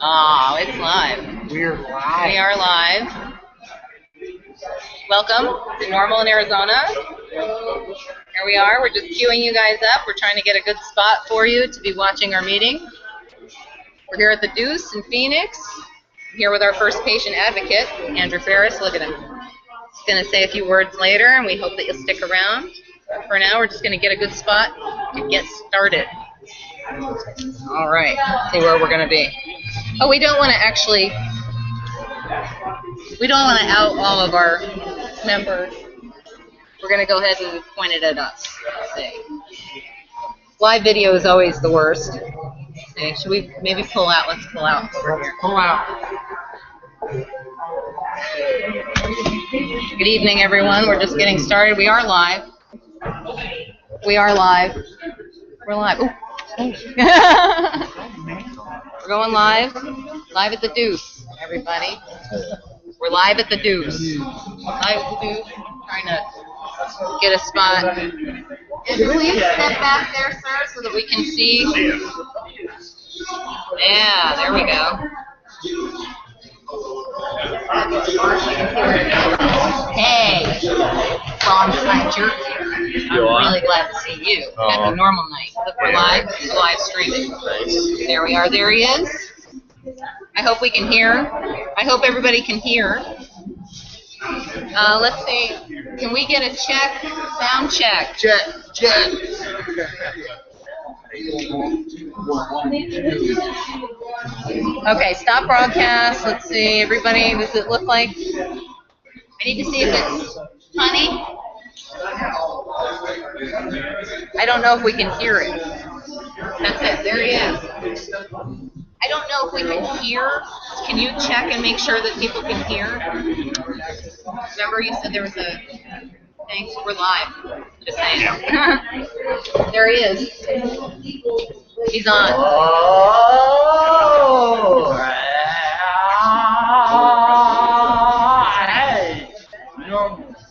Oh, it's live. We're live. We are live. Welcome to Norml in Arizona. Here we are. We're just queuing you guys up. We're trying to get a good spot for you to be watching our meeting. We're here at the Duce in Phoenix. I'm here with our first patient advocate, Andrew Ferris. Look at him. He's going to say a few words later, and we hope that you'll stick around. For now, we're just going to get a good spot to get started. All right, let's see where we're going to be. Oh, we don't want to out all of our members. We're going to go ahead and point it at us. Let's see. Live video is always the worst. Okay, should we maybe pull out? Let's pull out over here. Pull out. Good evening, everyone. We're just getting started. We are live. We are live. We're live. Ooh. We're going live. Live at the Duce, everybody. We're live at the Duce. Live at the Duce. Trying to get a spot. And please step back there, sir, so that we can see. Yeah, there we go. Hey, Ron, I'm really glad to see you. Happy Norml night. Look, we're live. It's live streaming. There we are. There he is. I hope we can hear. I hope everybody can hear. Let's see. Can we get a check? Sound check. Check. Okay, stop broadcast. Let's see. Everybody, does it look like? I need to see if it's funny. I don't know if we can hear it. That's it. There he is. I don't know if we can hear. Can you check and make sure that people can hear? Remember you said there was a thing? We're live. Just saying. There he is. He's on. Oh!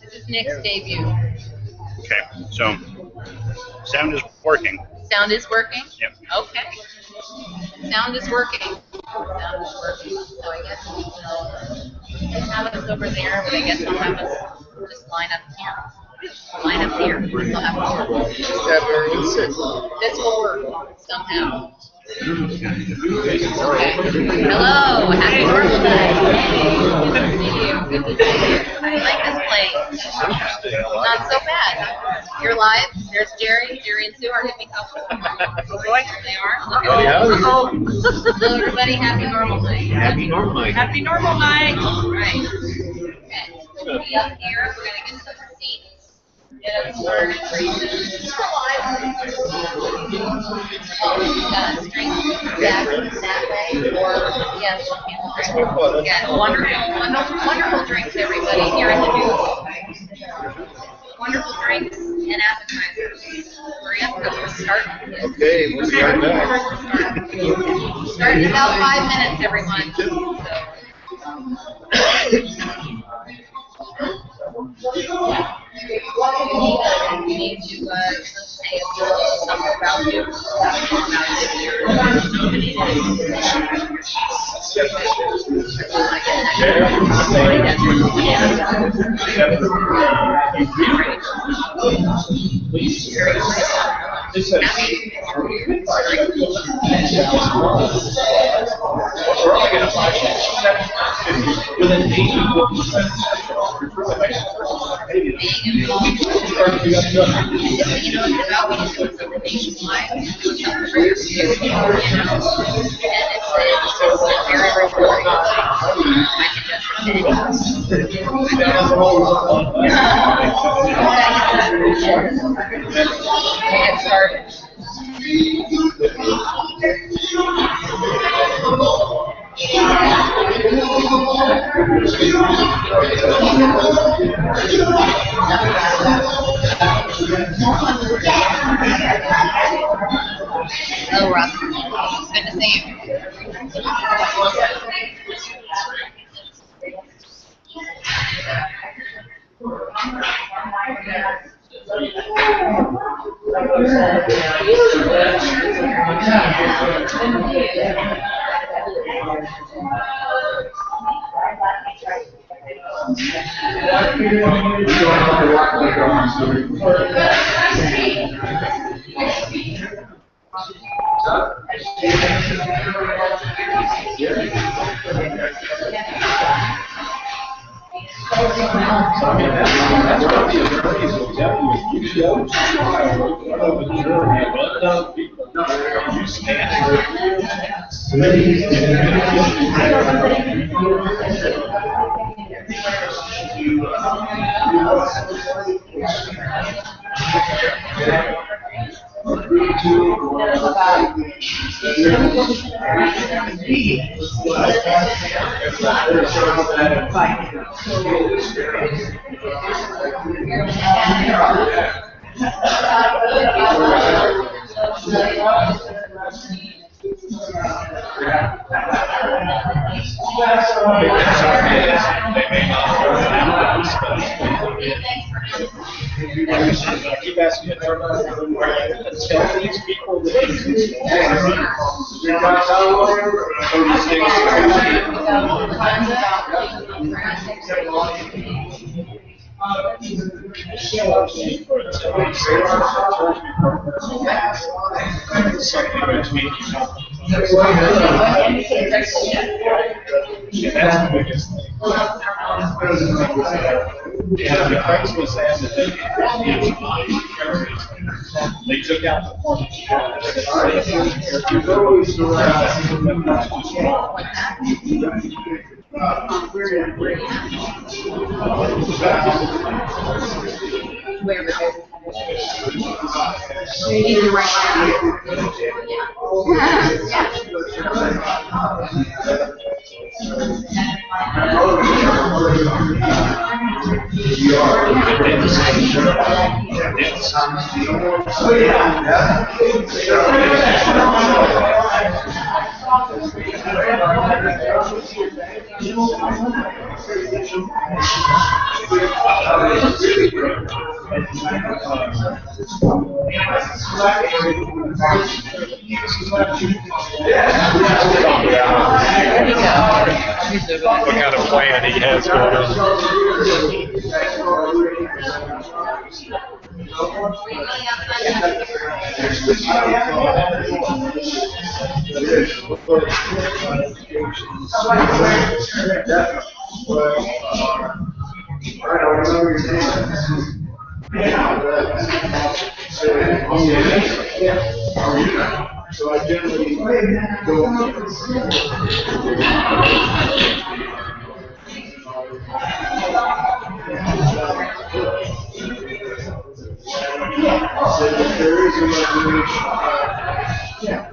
This is Nick's debut. Okay, so sound is working. Sound is working? Yep. Okay. Sound is working. Sound is working. So I guess we'll have us over there, but I guess we'll have us just line up here. Line up here. We'll have to work. This will work somehow. Okay. Hello. Happy Norml night. Hey. Good to see you. Good to see you. I like this place. Not so bad. You're live. There's Jerry. Jerry and Sue are hippie couple. Oh boy. They are. Look at Hello, everybody. Happy Norml night. Happy Norml night. Happy Norml night. All right. Okay. So we'll be up here. We're going to get some seats. Get us started. Strings that way, or yes, yeah, wonderful drinks, everybody here at the Duce. Wonderful drinks and appetizers. Hurry up, because we're starting. Okay, we'll be right back. Starting in about 5 minutes, everyone. You need to say something about you. Get started. Hello, Ross. Good to see you. Keep asking you to turn on tell these people that they took out the what kind of plan he has going on. So I generally go. There is a imagination. Yeah.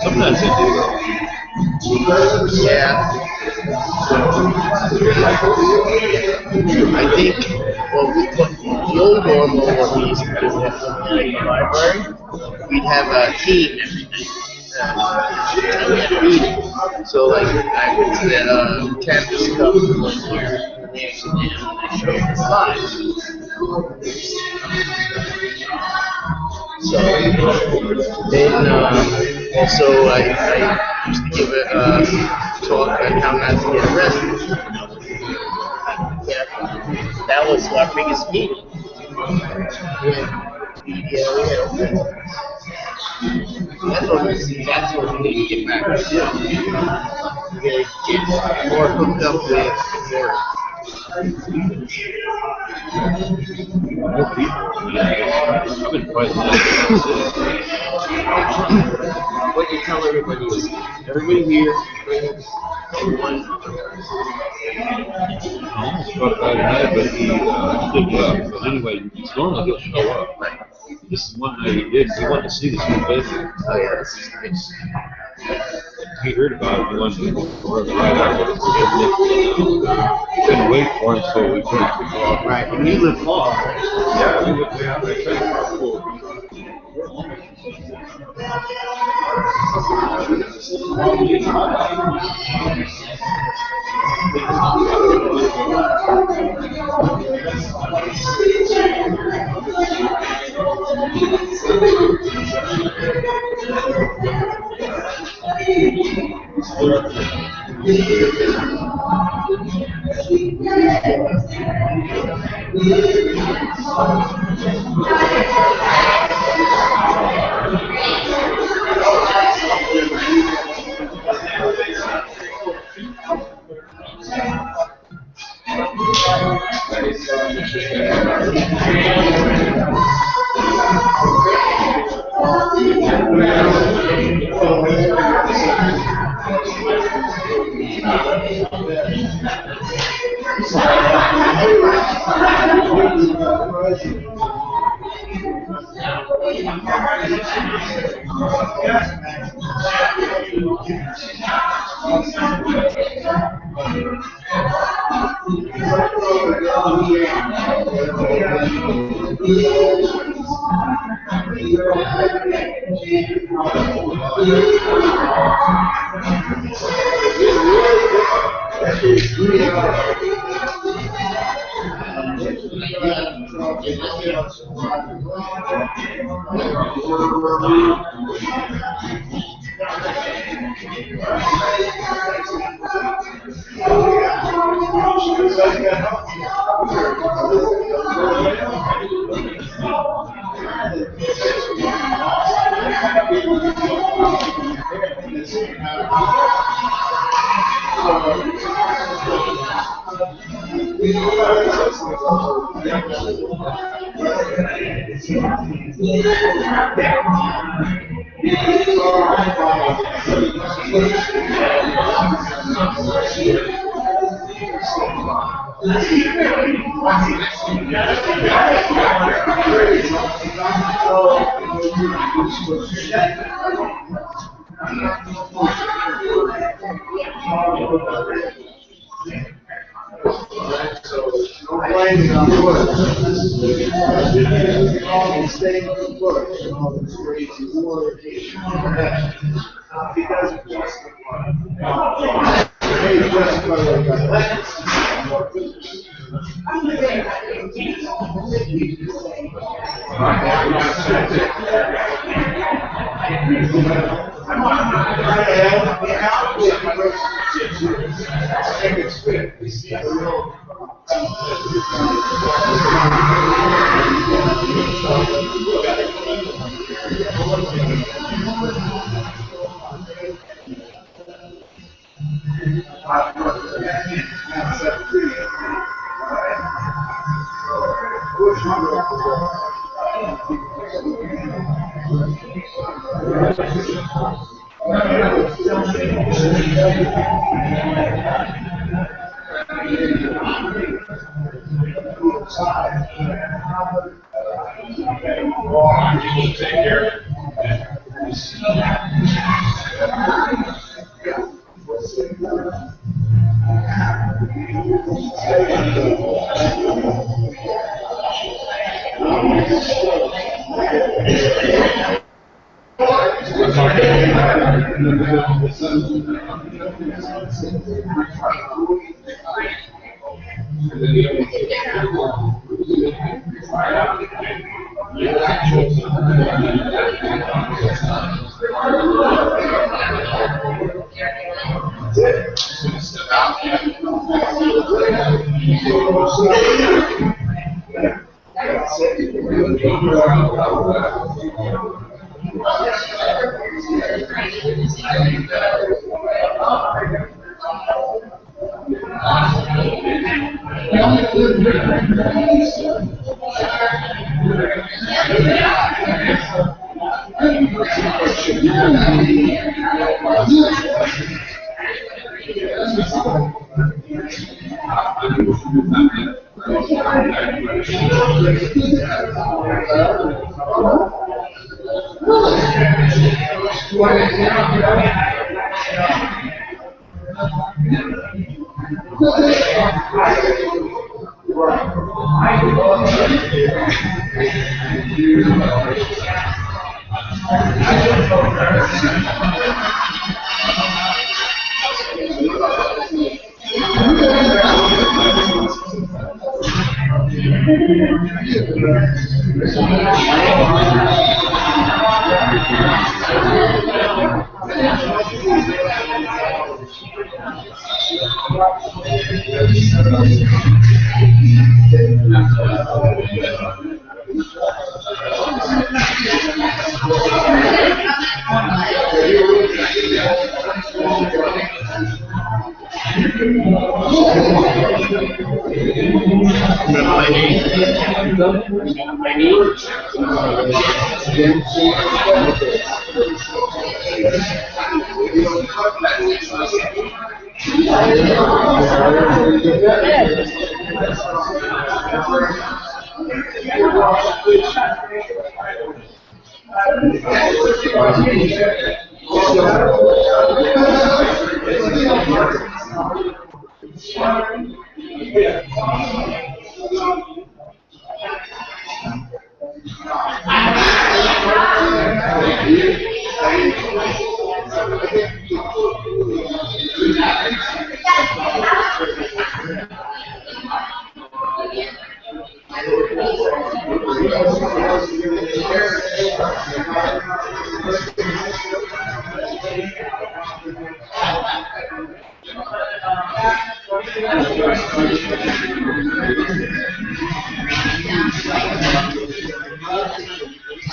Sometimes they do. Yeah. I think, well, the old Norml, what we used to do in the library, we'd have a team every night. And we had a meeting. So, like, I went to the campus cup one year, and they actually did, and I showed the slides. So, then also I used to give a talk on how not to get arrested. Yeah, that was our biggest meeting. Yeah, we had that's what we need to get back to. We gotta get more hooked up with work. More people. I've been quite What you tell everybody is, everybody here, one. I almost got a bad night, but he did well. But anyway, normally he'll show up. Right. This is one night he did. He wanted to see this new baby. Oh yeah, this is great. He heard about it. He wanted to go right out. Couldn't wait for him, so we put it to Right, and you live far, right? Yeah, we lived out there.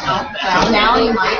Well, now you might.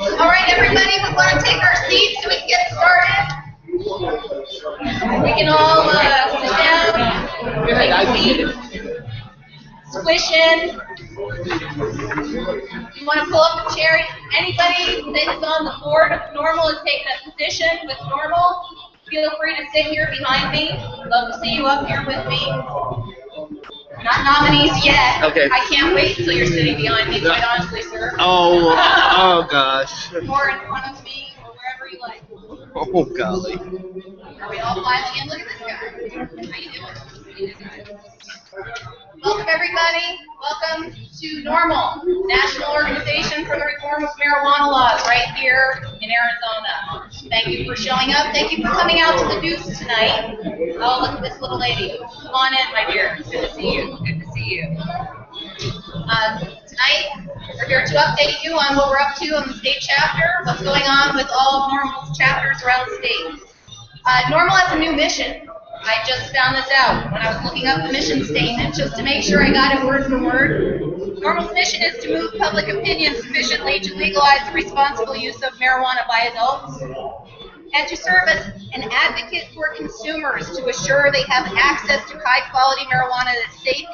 All right, everybody, we want to take our seats so we can get started. We can all sit down, squish in. You want to pull up a chair. Anybody that is on the board of Norml is taking a position with Norml. Feel free to sit here behind me. Love to see you up here with me. Not nominees yet. Okay. I can't wait until you're sitting behind me, quite honestly, sir. Oh gosh. Or in front of me, or wherever you like. Oh golly. Are we all filing in? Look at this guy. How you doing? Welcome, everybody. Welcome to Norml, National Organization for the Reform of Marijuana Laws, right here in Arizona. Thank you for showing up. Thank you for coming out to the Duce tonight. Oh, look at this little lady. Come on in, my dear. Good to see you. Good to see you. Tonight, we're here to update you on what we're up to on the state chapter, what's going on with all of Norml's chapters around the state. Norml has a new mission. I just found this out when I was looking up the mission statement just to make sure I got it word for word. Norml's mission is to move public opinion sufficiently to legalize the responsible use of marijuana by adults and to serve as an advocate for consumers to assure they have access to high-quality marijuana that's safe,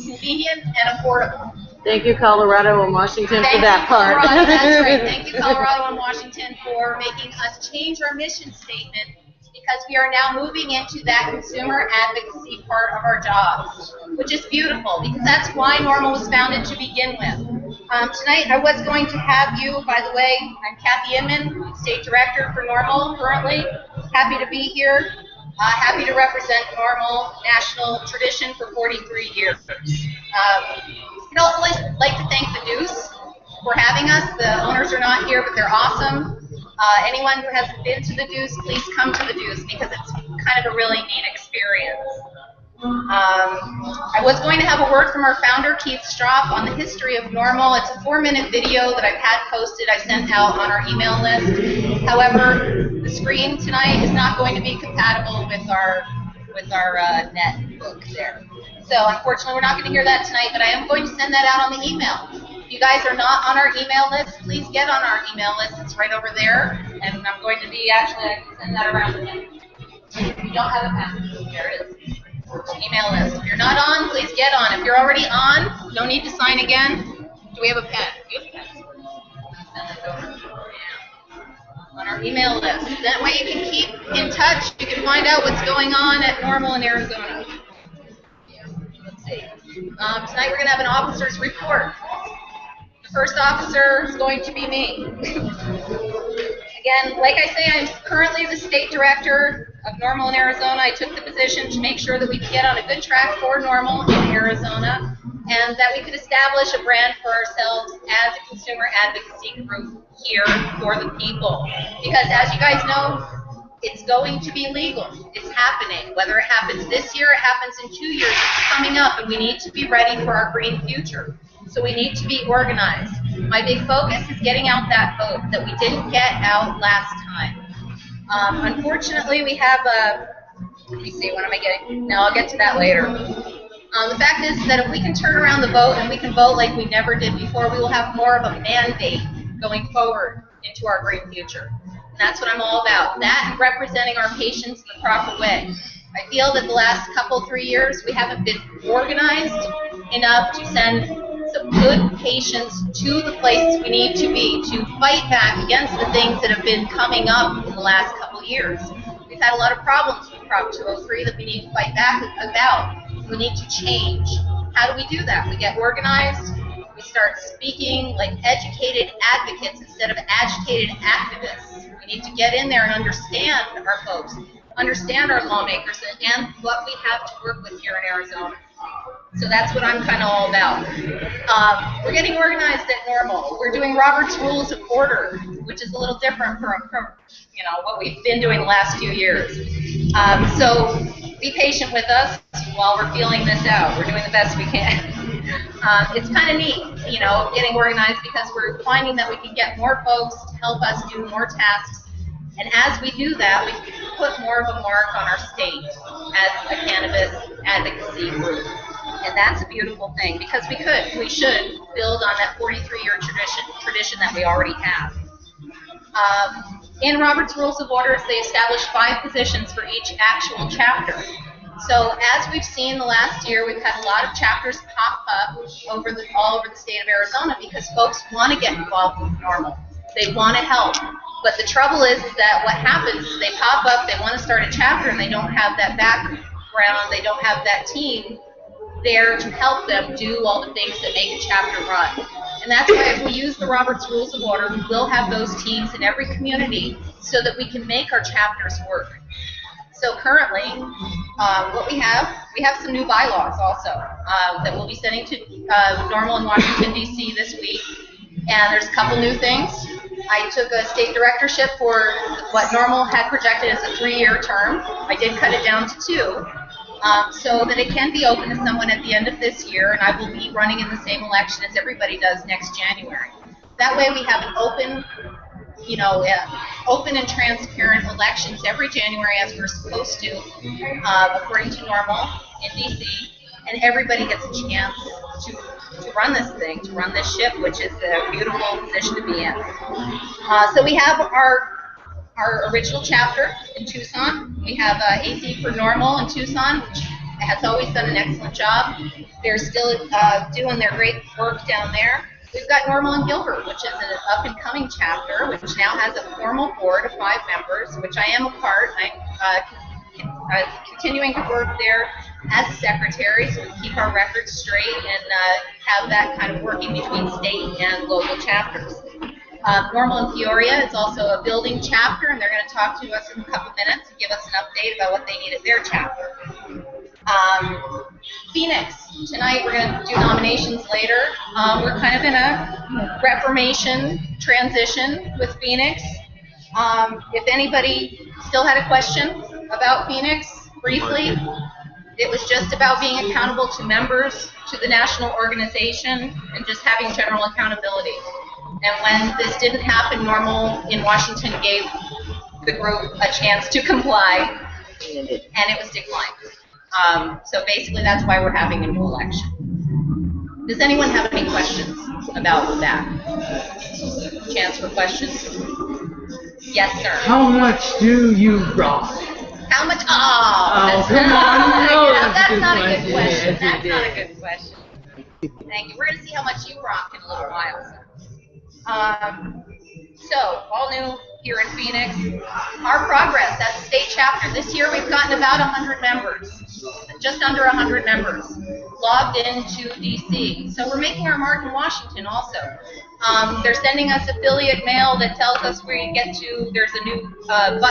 convenient, and affordable. Thank you, Colorado and Washington, for that part. Colorado, that's right. Thank you, Colorado and Washington, for making us change our mission statement, because we are now moving into that consumer advocacy part of our jobs, which is beautiful, because that's why Norml was founded to begin with. Tonight, I was going to have you, by the way, I'm Kathy Inman, State Director for Norml currently. Happy to be here. Happy to represent Norml national tradition for 43 years. I'd also like to thank the Duce for having us. The owners are not here, but they're awesome. Anyone who hasn't been to the Duce, please come to the Duce because it's kind of a really neat experience. I was going to have a word from our founder, Keith Stroff, on the history of Norml. It's a 4-minute video that I've had posted. I sent out on our email list. However, the screen tonight is not going to be compatible with our netbook there. So unfortunately, we're not going to hear that tonight, but I am going to send that out on the email. If you guys are not on our email list, please get on our email list. It's right over there, and I'm going to be I can send that around again. If you don't have a pen, there it is. Email list. If you're not on, please get on. If you're already on, no need to sign again. Do we have a pen? We have a pen. Send this over. Yeah. On our email list. That way you can keep in touch. You can find out what's going on at Norml in Arizona. Let's see. Tonight we're going to have an officer's report. The first officer is going to be me. Again, like I say, I'm currently the state director of Norml in Arizona. I took the position to make sure that we could get on a good track for Norml in Arizona and that we could establish a brand for ourselves as a consumer advocacy group here for the people. Because as you guys know, it's going to be legal. It's happening. Whether it happens this year, it happens in 2 years, it's coming up, and we need to be ready for our green future. So we need to be organized. My big focus is getting out that vote that we didn't get out last time. Unfortunately, we have let me see, what am I getting? No, I'll get to that later. The fact is that if we can turn around the vote and we can vote like we never did before, we will have more of a mandate going forward into our green future. And that's what I'm all about. That and representing our patients in the proper way. I feel that the last 3 years we haven't been organized enough to send some good patients to the places we need to be to fight back against the things that have been coming up in the last couple of years. We've had a lot of problems with Prop 203 that we need to fight back about. We need to change. How do we do that? We get organized. We start speaking like educated advocates instead of agitated activists. We need to get in there and understand our folks, understand our lawmakers, and what we have to work with here in Arizona. So that's what I'm kind of all about. We're getting organized at Norml. We're doing Robert's Rules of Order, which is a little different from what we've been doing the last few years. So be patient with us while we're feeling this out. We're doing the best we can. It's kind of neat, getting organized because we're finding that we can get more folks to help us do more tasks. And as we do that, we can put more of a mark on our state as a cannabis advocacy group. And that's a beautiful thing because we should build on that 43-year tradition that we already have. In Robert's Rules of Order, they established 5 positions for each actual chapter. So as we've seen the last year, we've had a lot of chapters pop up all over the state of Arizona because folks want to get involved with Norml. They want to help. But the trouble is that what happens is they pop up, they want to start a chapter, and they don't have that background, they don't have that team there to help them do all the things that make a chapter run. And that's why if we use the Robert's Rules of Order, we will have those teams in every community so that we can make our chapters work. So currently, what we have some new bylaws also that we'll be sending to Norml in Washington, D.C. this week. And there's a couple new things. I took a state directorship for what Norml had projected as a 3-year term. I did cut it down to 2. So that it can be open to someone at the end of this year, and I will be running in the same election as everybody does next January. That way we have an open and transparent elections every January as we're supposed to, according to Norml in DC, and everybody gets a chance to run this thing, to run this ship, which is a beautiful position to be in. So we have our original chapter in Tucson. We have AC for Norml in Tucson, which has always done an excellent job. They're still doing their great work down there. We've got Norml in Gilbert, which is an up-and-coming chapter, which now has a formal board of 5 members, which I am a part. I'm continuing to work there as a secretary, so we keep our records straight and have that kind of working between state and local chapters. Norml in Peoria is also a building chapter, and they're going to talk to us in a couple minutes and give us an update about what they need at their chapter. Phoenix, tonight we're going to do nominations later. We're kind of in a reformation transition with Phoenix. If anybody still had a question about Phoenix, briefly, it was just about being accountable to members, to the national organization, and just having general accountability. And when this didn't happen, Norml in Washington gave the group a chance to comply, and it was declined. So basically, that's why we're having a new election. Does anyone have any questions about that? Chance for questions? Yes, sir. How much do you rock? How much? Oh, come on. No, that's not a good question. Yes, That's it not a is. good question. Thank you. We're going to see how much you rock in a little while, sir. So, all new here in Phoenix. Our progress as a state chapter. This year we've gotten about 100 members, just under 100 members, logged into DC. So we're making our mark in Washington also. They're sending us affiliate mail that tells us where you get to. There's a new button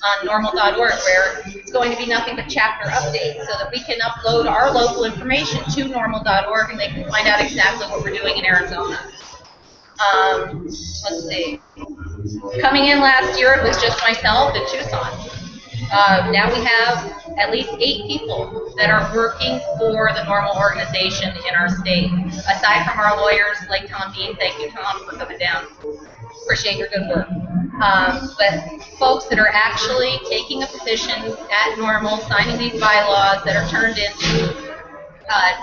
on norml.org where it's going to be nothing but chapter updates so that we can upload our local information to norml.org and they can find out exactly what we're doing in Arizona. Let's see. Coming in last year, it was just myself and Tucson. Now we have at least 8 people that are working for the Norml organization in our state. Aside from our lawyers like Tom Dean, thank you, Tom, for coming down. Appreciate your good work. But folks that are actually taking a position at Norml, signing these bylaws that are turned into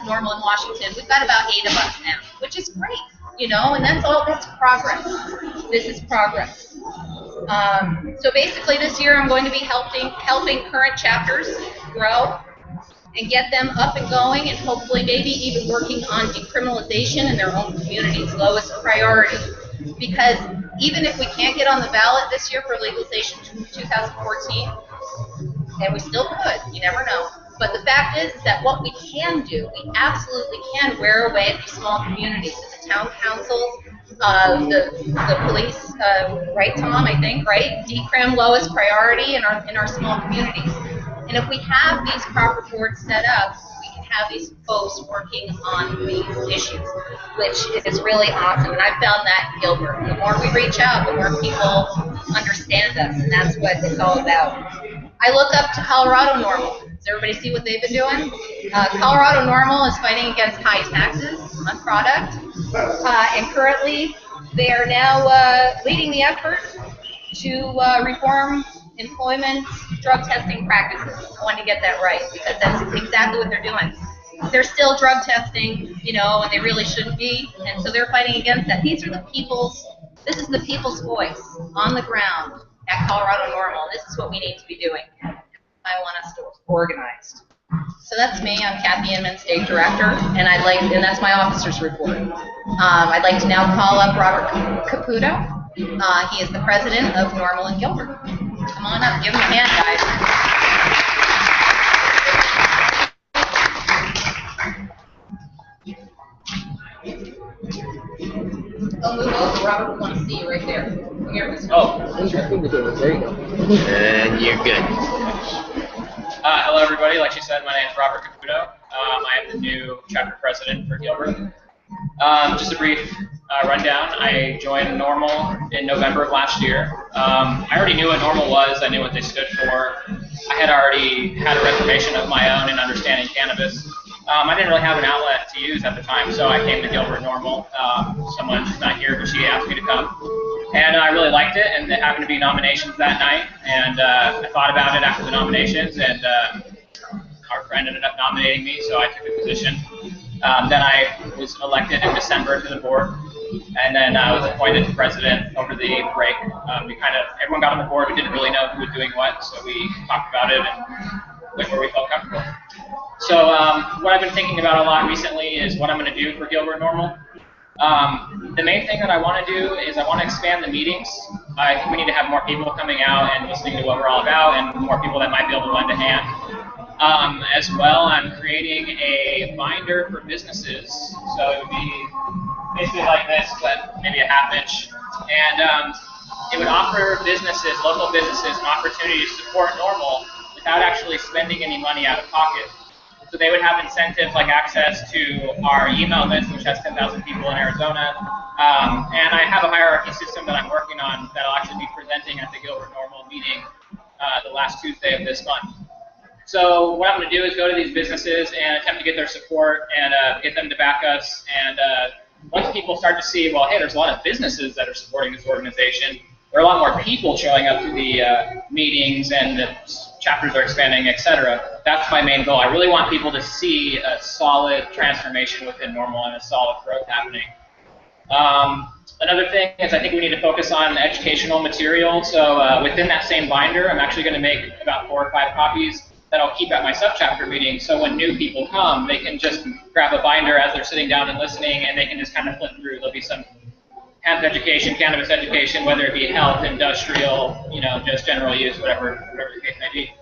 Norml in Washington, we've got about 8 of us now, which is great. And that's progress. This is progress. So basically this year I'm going to be helping current chapters grow. and get them up and going, and hopefully maybe even working on decriminalization in their own community's lowest priority. Because even if we can't get on the ballot this year for legalization in 2014, and we still could, you never know. But the fact is that what we can do, we absolutely can wear away at these small communities, at the town councils, the police, right, Tom? I think, right? Decrim lowest priority in our small communities. And if we have these proper boards set up, we can have these folks working on these issues, which is really awesome. And I've found that in Gilbert. The more we reach out, the more people understand us, and that's what it's all about. I look up to Colorado Norml. Does everybody see what they've been doing? Colorado Norml is fighting against high taxes on product, and currently they are now leading the effort to reform employment drug testing practices. I want to get that right, because that's exactly what they're doing. They're still drug testing, and they really shouldn't be, and so they're fighting against that. This is the people's voice on the ground at Colorado Norml, and this is what we need to be doing. I want us to organize. So that's me. I'm Kathy Inman, State Director, and that's my officer's report. I'd like to now call up Robert Caputo. He is the president of Norml in Gilbert. Come on up, give him a hand, guys. I'll move over. Robert, we want to see you right there. There you go. And you're good. Hello, everybody. Like she said, my name is Robert Caputo. I am the new chapter president for Gilbert. Just a brief rundown. I joined Norml in November of last year. I already knew what Norml was. I knew what they stood for. I had already had a reformation of my own in understanding cannabis. I didn't really have an outlet to use at the time, so I came to Gilbert Norml. Someone's not here, but she asked me to come. And I really liked it, and there happened to be nominations that night. And I thought about it after the nominations, and our friend ended up nominating me, so I took the position. Then I was elected in December to the board, and then I was appointed president over the break. Everyone got on the board. We didn't really know who was doing what, so we talked about it and went where we felt comfortable. So what I've been thinking about a lot recently is what I'm going to do for Gilbert Norml. The main thing that I want to do is I want to expand the meetings. I think we need to have more people coming out and listening to what we're all about, and more people that might be able to lend a hand. As well, I'm creating a binder for businesses. So it would be basically like this, but maybe a half inch. And it would offer businesses, local businesses, an opportunity to support Norml without actually spending any money out of pocket. So they would have incentives like access to our email list, which has 10,000 people in Arizona. And I have a hierarchy system that I'm working on that I'll actually be presenting at the Gilbert Norml meeting the last Tuesday of this month. So what I'm going to do is go to these businesses and attempt to get their support and get them to back us. And once people start to see, well, hey, there's a lot of businesses that are supporting this organization, there are a lot more people showing up to the meetings, and the chapters are expanding, etc. That's my main goal. I really want people to see a solid transformation within Norml and a solid growth happening. Another thing is I think we need to focus on educational material. So within that same binder, I'm actually going to make about 4 or 5 copies that I'll keep at my sub-chapter meeting, so when new people come, they can just grab a binder as they're sitting down and listening, and they can just kind of flip through. There'll be some hemp education, cannabis education, whether it be health, industrial, just general use, whatever the case may be.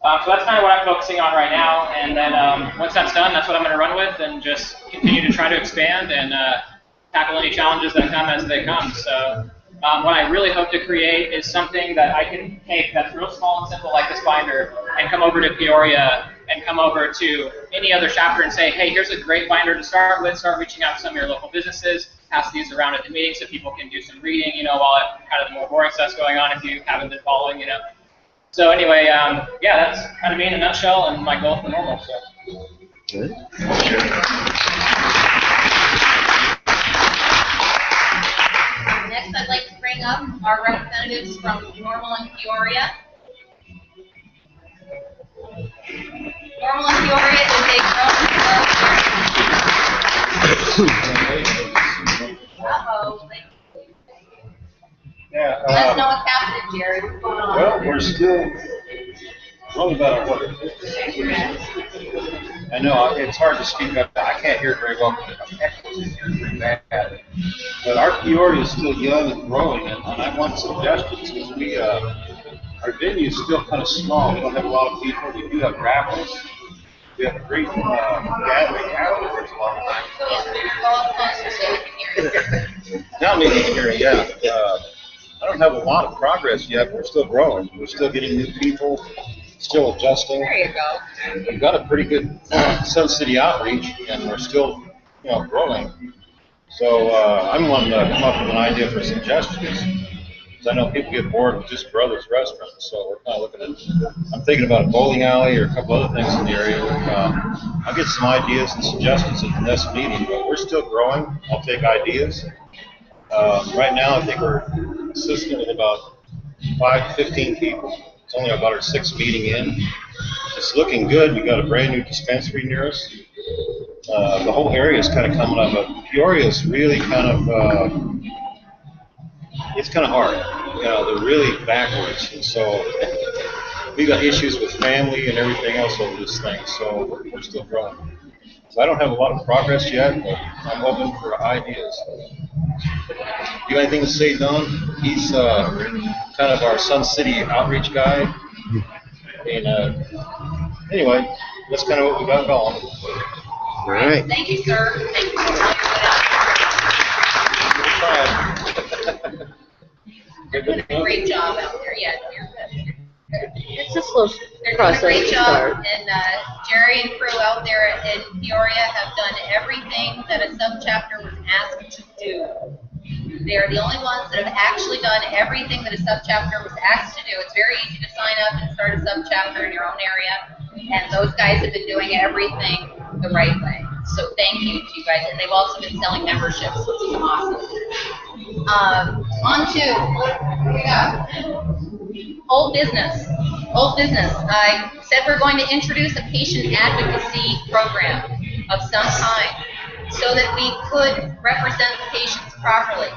So that's kind of what I'm focusing on right now, and then once that's done, that's what I'm going to run with, and just continue to try to expand and tackle any challenges that come as they come. So what I really hope to create is something that I can take that's real small and simple like this binder and come over to Peoria and come over to any other chapter and say, hey, here's a great binder to start with. Start reaching out to some of your local businesses. Pass these around at the meeting so people can do some reading, while kind of the more boring stuff's going on if you haven't been following, So anyway, yeah, that's kind of me in a nutshell and my goal for Norml. So. Good. Next, I'd like to bring up our representatives from Norml and Peoria. Norml and Peoria is a Uh-oh. Yeah. Let us know what's happening, Jared. What's going on? Well, we're still We're only about what? I know it's hard to speak up. I can't hear it very well because I'm echoing pretty bad. But our Peoria is still young and growing, and I want suggestions because our venue is still kind of small. We don't have a lot of people. We do have raffles. We have a great gathering afterwards a lot of times. Now maybe you can hear me, yeah. I don't have a lot of progress yet. We're still growing. We're still getting new people, still adjusting. There you go. We've got a pretty good Sun City outreach, and we're still, growing. So I'm wanting to come up with an idea for suggestions. Because I know people get bored with just Brothers Restaurants, so we're kind of looking at. I'm thinking about a bowling alley or a couple other things in the area. I'll get some ideas and suggestions at the next meeting, but we're still growing. I'll take ideas. Right now, I think we're consistent with about 5 to 15 people. It's only about our 6th meeting in. It's looking good. We got a brand new dispensary near us. The whole area is kind of coming up, but Peoria is really kind of, it's kind of hard. They're really backwards, and so we got issues with family and everything else over this thing, so we're still growing. So I don't have a lot of progress yet, but I'm hoping for ideas. You got anything to say, Don? He's kind of our Sun City outreach guy. And anyway, that's kind of what we got going. All right. Thank you, sir. Thank you for They're doing a great job out there. Yeah, you're good. It's a slow They're doing a process great to job, start. and Jerry and crew out there in Peoria have done everything that a subchapter was asked to do. They are the only ones that have actually done everything that a subchapter was asked to do. It's very easy to sign up and start a subchapter in your own area, and those guys have been doing everything the right way. So thank you to you guys, and they've also been selling memberships, which is awesome. On to what we got. Old business. Old business. I said we're going to introduce a patient advocacy program of some kind so that we could represent the patients properly.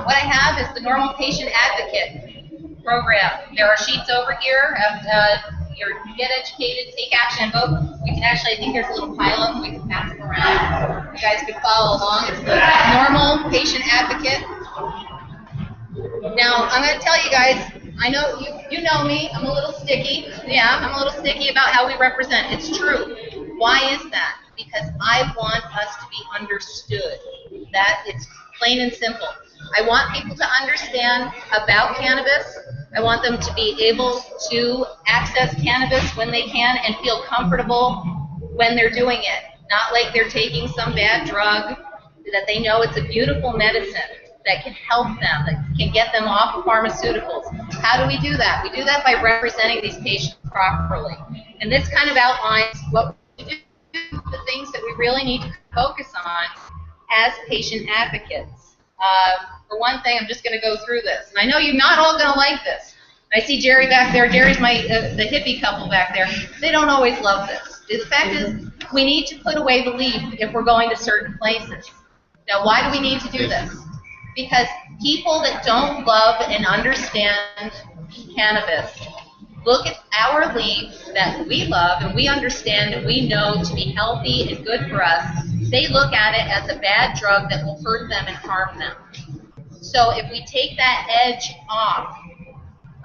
What I have is the Norml Patient Advocate program. There are sheets over here. Get educated, take action, and vote. We can actually, I think there's a little pile of them. We can pass them around. You guys can follow along. It's the Norml Patient Advocate. Now, I'm going to tell you guys, I know you know me. I'm a little sticky. Yeah, I'm a little sticky about how we represent. It's true. Why is that? Because I want us to be understood. That it's plain and simple. I want people to understand about cannabis. I want them to be able to access cannabis when they can and feel comfortable when they're doing it. Not like they're taking some bad drug, that they know it's a beautiful medicine that can help them, that can get them off of pharmaceuticals. How do we do that? We do that by representing these patients properly. And this kind of outlines what we do, the things that we really need to focus on as patient advocates. For one thing, I'm just going to go through this. And I know you're not all going to like this. I see Jerry back there. Jerry's the hippie couple back there. They don't always love this. The fact is, we need to put away belief if we're going to certain places. Now, why do we need to do this? Because people that don't love and understand cannabis look at our leaf that we love and we understand and we know to be healthy and good for us. They look at it as a bad drug that will hurt them and harm them. So if we take that edge off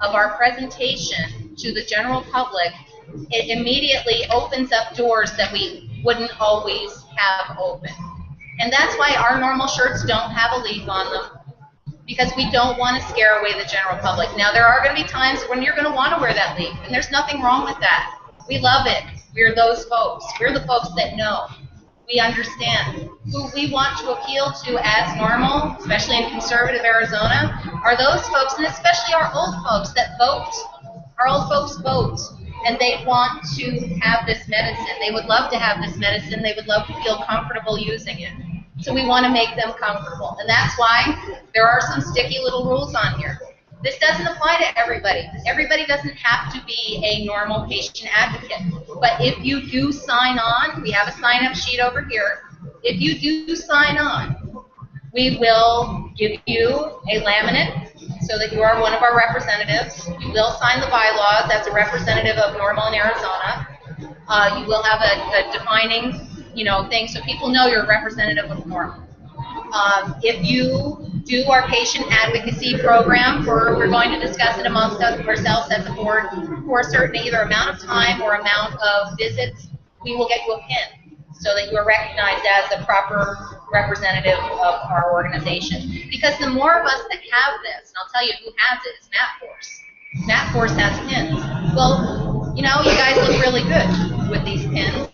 of our presentation to the general public, it immediately opens up doors that we wouldn't always have open. And that's why our Norml shirts don't have a leaf on them, because we don't want to scare away the general public. Now, there are going to be times when you're going to want to wear that leaf, and there's nothing wrong with that. We love it. We're those folks. We're the folks that know. We understand. Who we want to appeal to as Norml, especially in conservative Arizona, are those folks, and especially our old folks that vote. Our old folks vote, and they want to have this medicine. They would love to have this medicine. They would love to feel comfortable using it. So we want to make them comfortable. And that's why there are some sticky little rules on here. This doesn't apply to everybody. Everybody doesn't have to be a Norml patient advocate. But if you do sign on, we have a sign-up sheet over here. If you do sign on, we will give you a laminate so that you are one of our representatives. You will sign the bylaws as a representative of Norml in Arizona. You will have a defining, thing so people know you're a representative of Norml. If you do our patient advocacy program, we're going to discuss it amongst ourselves as a board for a certain either amount of time or amount of visits, we will get you a pin so that you are recognized as a proper representative of our organization. Because the more of us that have this, and I'll tell you who has it, is MapForce. MapForce has pins. Well, you guys look really good with these pins.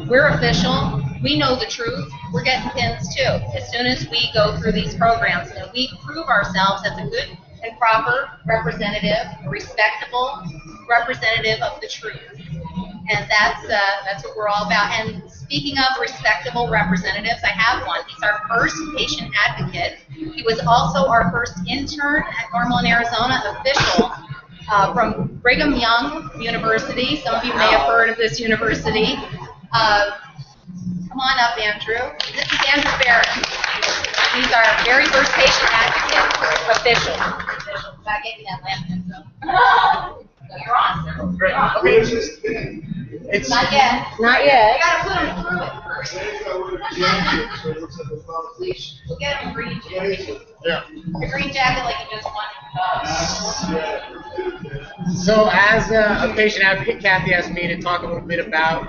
We're official. We know the truth. We're getting pins too. As soon as we go through these programs and we prove ourselves as a good and proper representative, a respectable representative of the truth. And that's what we're all about. And speaking of respectable representatives, I have one. He's our first patient advocate. He was also our first intern at Norml in Arizona, official from Brigham Young University. Some of you may have heard of this university. Come on up, Andrew. This is Andrew Barrett. He's our very first patient advocate, official. I gave you that laminate, so you're on, sir. Great. Okay, it's not yet. Not yet. You gotta put them through it first. We'll get him a green jacket. yeah. A green jacket like you just won. So as a patient advocate, Kathy asked me to talk a little bit about,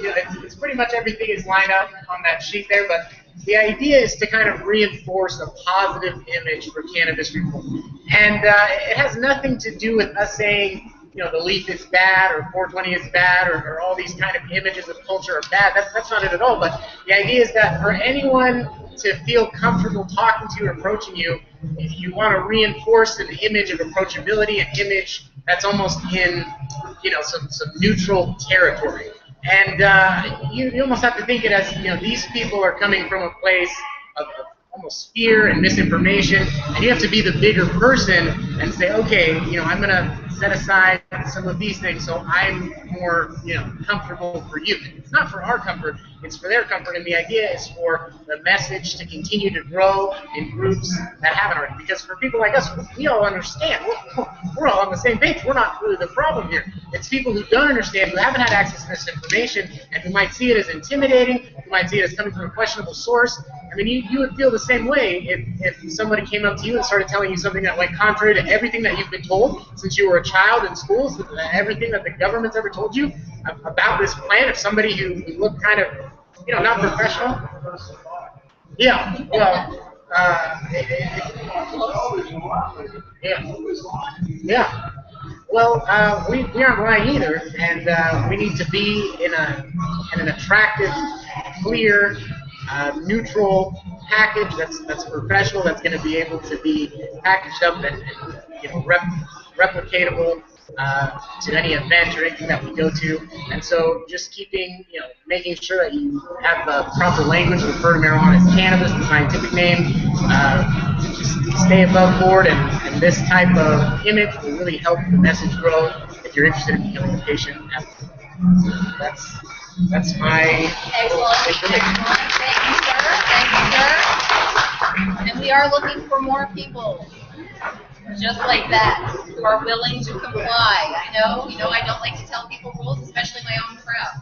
it's pretty much everything is lined up on that sheet there, but the idea is to kind of reinforce a positive image for cannabis reform. And it has nothing to do with us saying, the leaf is bad or 420 is bad or all these kind of images of culture are bad. That's not it at all. But the idea is that for anyone to feel comfortable talking to you or approaching you, you want to reinforce an image of approachability, an image that's almost in, some neutral territory. And you almost have to think it as, these people are coming from a place of almost fear and misinformation, and you have to be the bigger person and say, okay, I'm going to set aside some of these things so I'm more, comfortable for you. It's not for our comfort, it's for their comfort, and the idea is for the message to continue to grow in groups that haven't already. Because for people like us, we all understand. We're all on the same page. We're not really the problem here. It's people who don't understand, who haven't had access to this information, and who might see it as intimidating, who might see it as coming from a questionable source. I mean, you would feel the same way if somebody came up to you and started telling you something that went contrary to everything that you've been told since you were a child in school, so everything that the government's ever told you about this plan. If somebody who looked kind of, not professional. Yeah, well, yeah. Well, we aren't lying either, and we need to be in an attractive, clear, neutral package that's professional, that's going to be able to be packaged up and replicatable to any event or anything that we go to. And so just keeping, making sure that you have the proper language to refer to marijuana as cannabis, the scientific name, just stay above board, and this type of image will really help the message grow if you're interested in becoming a patient advocate. That's my information. Thank you, sir. Thank you, sir. And we are looking for more people just like that who are willing to comply. I know, I don't like to tell people rules, especially my own crowd.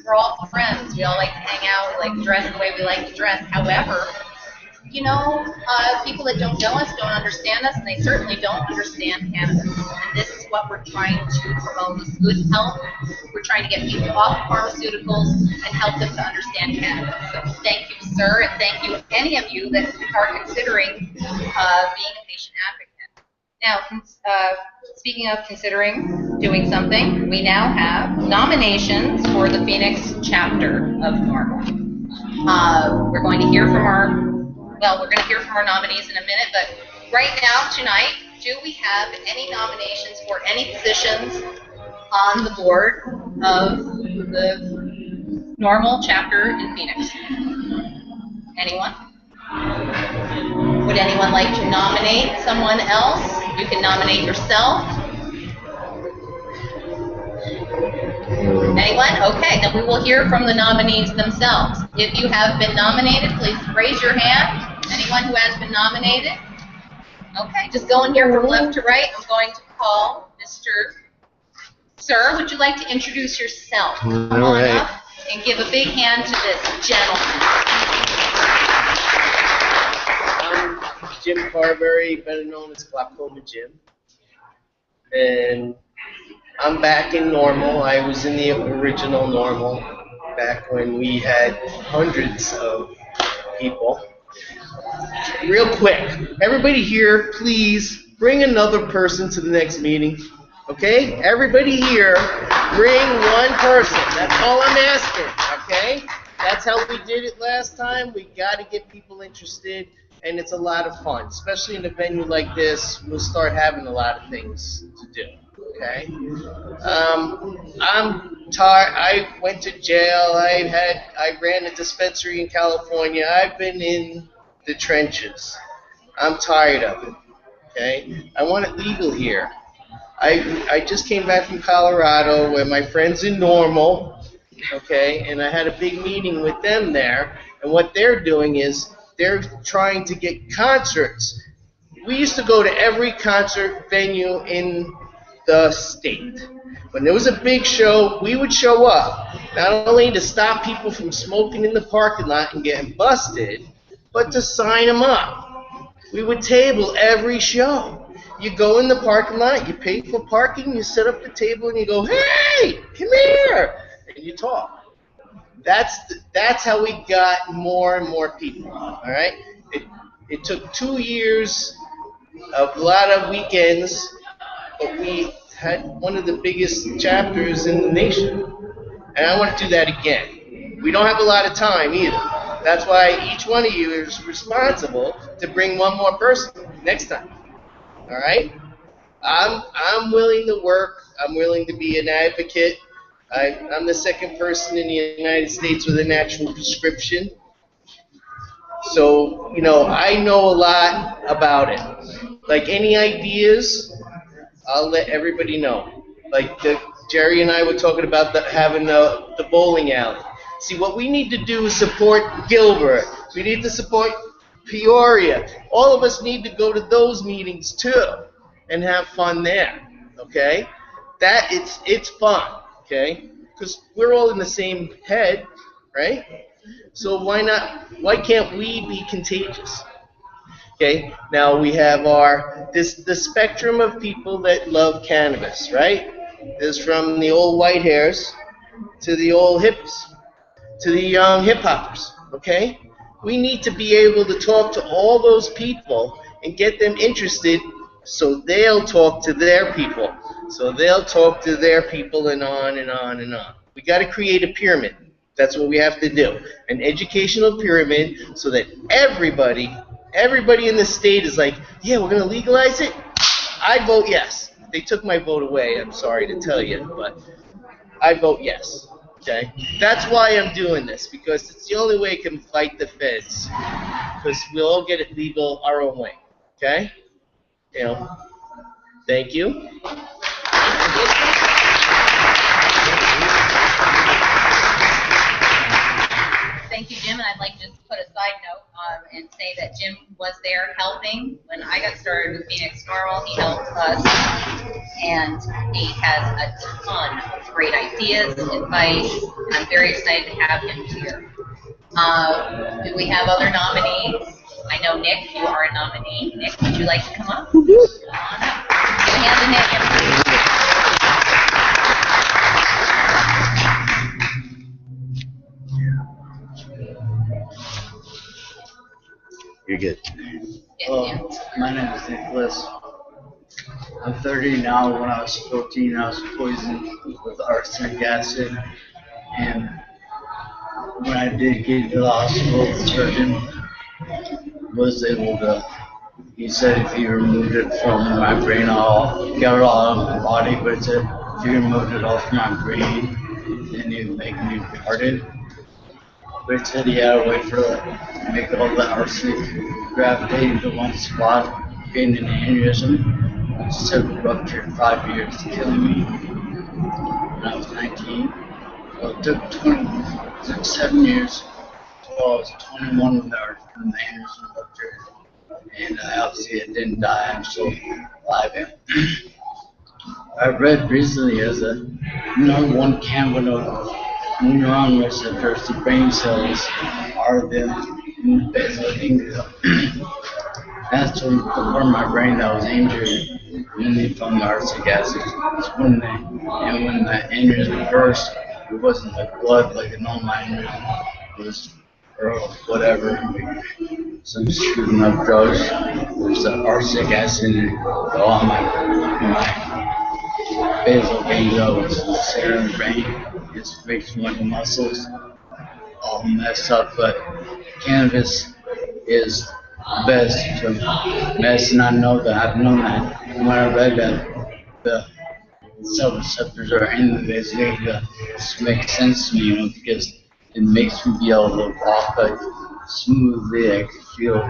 We're all friends. We all like to hang out. We like to dress the way we like to dress. However, people that don't know us don't understand us, and they certainly don't understand cannabis. And this is what we're trying to promote: is good health. We're trying to get people off pharmaceuticals and help them to understand cannabis. So thank you, sir, and thank you, any of you that are considering being a patient advocate. Now, speaking of considering doing something, we now have nominations for the Phoenix chapter of Norml. We're going to hear from our nominees in a minute, but right now, tonight, do we have any nominations for any positions on the board of the Norml chapter in Phoenix? Anyone? Would anyone like to nominate someone else? You can nominate yourself. Anyone? Okay, then we will hear from the nominees themselves. If you have been nominated, please raise your hand. Anyone who has been nominated? Okay, just going here from left to right. I'm going to call Mr. Sir, would you like to introduce yourself? Come on up and give a big hand to this gentleman. I'm Jim Carberry, better known as Glaucoma Jim. And I'm back in Norml. I was in the original Norml back when we had hundreds of people. Real quick, everybody here, please bring another person to the next meeting. Okay? Everybody here, bring one person. That's all I'm asking. Okay? That's how we did it last time. We got to get people interested, and it's a lot of fun. Especially in a venue like this, we'll start having a lot of things to do. Okay? I'm tired. I went to jail. I ran a dispensary in California. I've been in the trenches. I'm tired of it. Okay? I want it legal here. I just came back from Colorado where my friends in Norml, okay, and I had a big meeting with them there, and what they're doing is they're trying to get concerts. We used to go to every concert venue in the state. When there was a big show, we would show up, not only to stop people from smoking in the parking lot and getting busted, but to sign them up. We would table every show. You go in the parking lot, you pay for parking, you set up the table, and you go, hey, come here, and you talk. That's how we got more and more people, all right? It took 2 years, a lot of weekends, but we had one of the biggest chapters in the nation, and I want to do that again. We don't have a lot of time either. That's why each one of you is responsible to bring one more person next time. All right? I'm willing to work. I'm willing to be an advocate. I'm the second person in the United States with an actual prescription. So, I know a lot about it. Like any ideas, I'll let everybody know. Like Jerry and I were talking about having the bowling alley. See, what we need to do is support Gilbert. We need to support Peoria. All of us need to go to those meetings too and have fun there. Okay? It's fun. Okay? Because we're all in the same head, right? So why can't we be contagious? Okay? Now we have the spectrum of people that love cannabis, right? There's from the old white hairs to the old hippies to the young hip hoppers. Okay? We need to be able to talk to all those people and get them interested so they'll talk to their people. So they'll talk to their people and on and on and on. We got to create a pyramid. That's what we have to do. An educational pyramid so that everybody in the state is like, yeah, we're going to legalize it? I vote yes. They took my vote away, I'm sorry to tell you, but I vote yes. Okay? That's why I'm doing this, because it's the only way I can fight the feds. Because we'll all get it legal our own way. Okay? Thank you. Thank you, Jim, and I'd like to just put a side note and say that Jim was there helping when I got started with Phoenix Norml. He helped us, and he has a ton of great ideas, advice, and I'm very excited to have him here. Do we have other nominees? I know, Nick, you are a nominee. Nick, would you like to come up? Come on up. Give a hand to Nick. You're good. My name is Nicholas. I'm 30 now. When I was 14, I was poisoned with arsenic acid. And when I did get to the hospital, the surgeon was able to, he said if he removed it from my brain, I'll get it all out of my body. But he said if you removed it all from my brain, then it would make me retarded. But it said he had a way for to make all the arsenic gravitate into one spot, creating an aneurysm. It took ruptured 5 years to kill me when I was 19. Well, it took 7 years until I was 21 when the aneurysm ruptured. and obviously it didn't die actually live. I read recently as a one cannabinoid neuron receptors, the brain cells are the basal ganglia. That's the part of my brain that was injured when they found the arctic acid. When the aneurysm burst, it wasn't like blood like a normal aneurysm. It was or whatever, some shooting up drugs. There's the arctic acid in it. All my basal ganglia, which is the center of the brain, it makes my muscles all messed up. But cannabis is the best medicine. I know that. I've known that. And when I read that the cell receptors are in the basal ganglia, it makes sense to me, because it makes me be able to walk like smoothly. I can feel,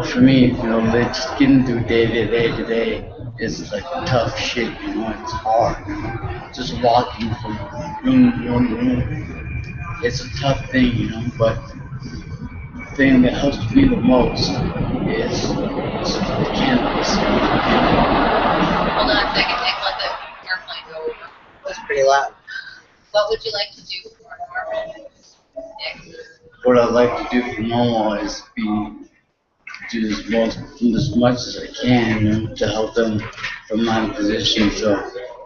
for me, they just getting through day to day is like tough shit. It's hard. Just walking from room to room, it's a tough thing, but the thing that helps me the most is the cannabis. Hold on a second, Nick, let the airplane go over. That's pretty loud. What would you like to do for Norml? Nick? What I'd like to do for Norml is do as much as I can, to help them from my position. So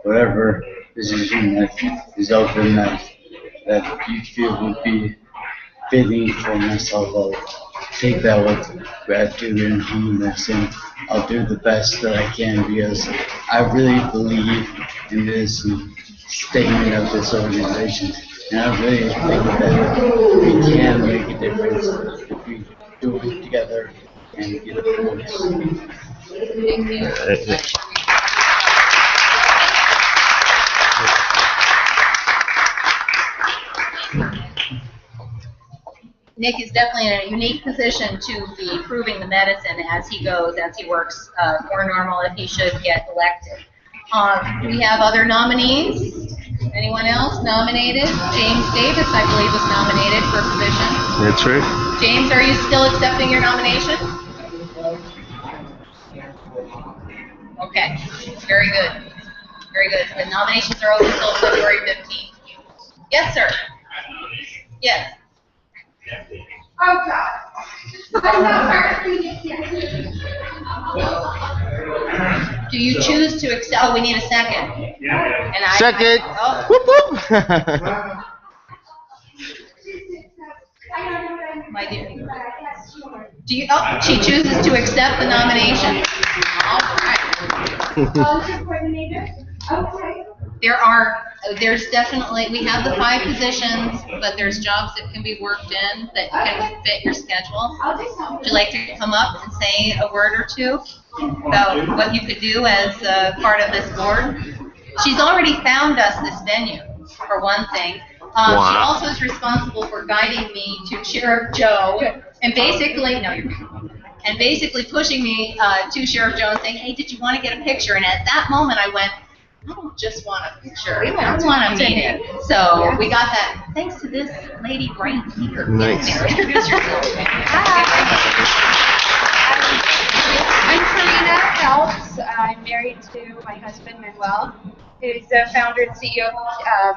whatever position that is open that you feel would be fitting for myself, I'll take that with gratitude and humbleness, and I'll do the best that I can, because I really believe in this statement of this organization, and I really think that we can make a difference if we do it together and get a voice. Thank you. Nick is definitely in a unique position to be proving the medicine as he works for Norml, if he should get elected. Do we have other nominees? Anyone else nominated? James Davis, I believe, was nominated for a position. That's right. James, are you still accepting your nomination? Okay, very good. Very good. The nominations are open until February 15th. Yes, sir. Yes. Oh, God. I'm not Do you choose to accept? Oh, we need a second. And Second. Whoop, whoop. My dear. Do you? Oh, she chooses to accept the nomination. All right. There's definitely, we have the 5 positions, but there's jobs that can be worked in that can fit your schedule. Would you like to come up and say a word or two about what you could do as part of this board? She's already found us this venue, for one thing. She also is responsible for guiding me to Sheriff Joe and basically, and basically pushing me to Sheriff Joe and saying, hey, did you want to get a picture? And at that moment I went, I don't just want a picture, I want a meeting. So we got that thanks to this lady right here. Nice. Introduce yourself. I'm Serena Phelps. I'm married to my husband, Manuel, who's the founder and CEO of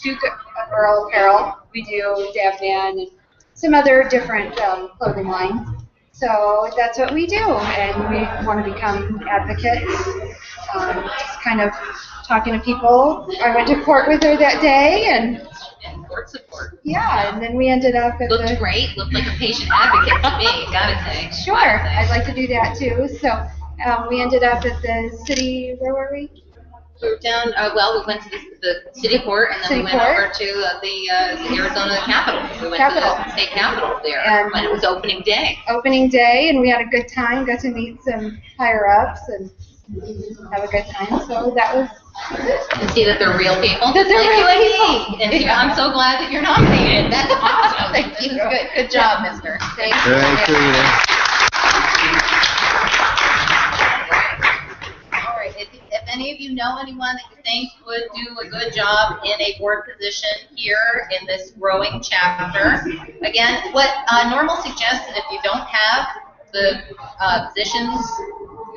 Duce Apparel. We do Dabman and some other different clothing lines. So that's what we do, and we want to become advocates. Just kind of talking to people. I went to court with her that day, and court support. Yeah, and then we ended up at Looked great. Looked like a patient advocate to me, gotta say. Sure, I'd like to do that too. So we ended up at the city, where were we? We were down, well, we went to the city court, and then we went over to the Arizona Capitol. We went to the state capitol there, and it was opening day. Opening day, and we had a good time, got to meet some higher-ups, and have a good time, so that was good. And see that they're real people. That they're real people. And I'm so glad that you're nominated. That's awesome. Thank you. Good. Good job, mister. Thank you. All right. If any of you know anyone that you think would do a good job in a board position here in this growing chapter, again, what Norml suggests is if you don't have the positions,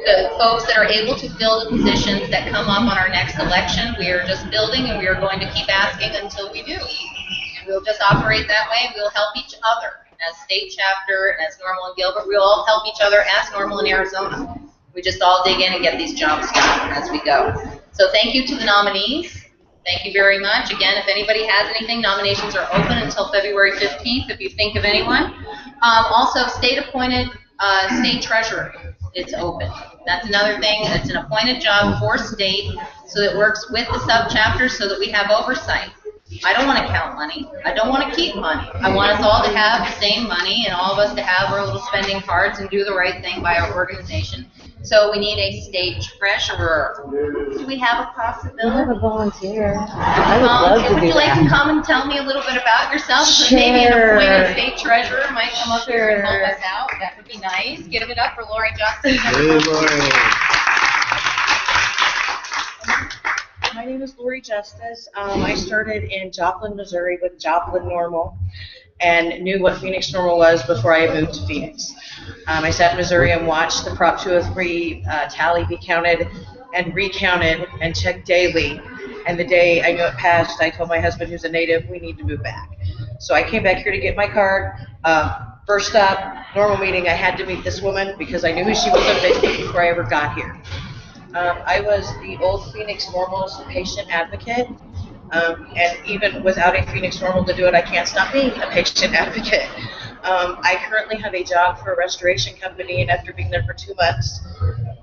the folks that are able to fill the positions that come up on our next election. We are just building, and we are going to keep asking until we do. And we'll just operate that way, and we'll help each other. As state chapter, as Norml and Gilbert, we'll all help each other as Norml in Arizona. We just all dig in and get these jobs done as we go. So thank you to the nominees. Thank you very much. Again, if anybody has anything, nominations are open until February 15th if you think of anyone. Also, state-appointed state treasurer is open. That's another thing. It's an appointed job for state, so it works with the subchapters so that we have oversight. I don't want to count money. I don't want to keep money. I want us all to have the same money and all of us to have our little spending cards and do the right thing by our organization. So we need a state treasurer. Do we have a possibility? We have a volunteer. I would love to do Would you like that. to come and tell me a little bit about yourself? So Sure. maybe an appointed state treasurer might come up here and help us out. That would be nice. Give it up for Lori Justice. Hey, Lori. My name is Lori Justice. I started in Joplin, Missouri with Joplin Norml and knew what Phoenix Norml was before I moved to Phoenix. I sat in Missouri and watched the Prop 203 tally be counted and recounted and checked daily. And the day I knew it passed, I told my husband, who's a native, we need to move back. So I came back here to get my card. First stop, Norml meeting, I had to meet this woman because I knew who she was on Facebook before I ever got here. I was the old Phoenix Norml's patient advocate, and even without a Phoenix Norml to do it, I can't stop being a patient advocate. I currently have a job for a restoration company, and after being there for 2 months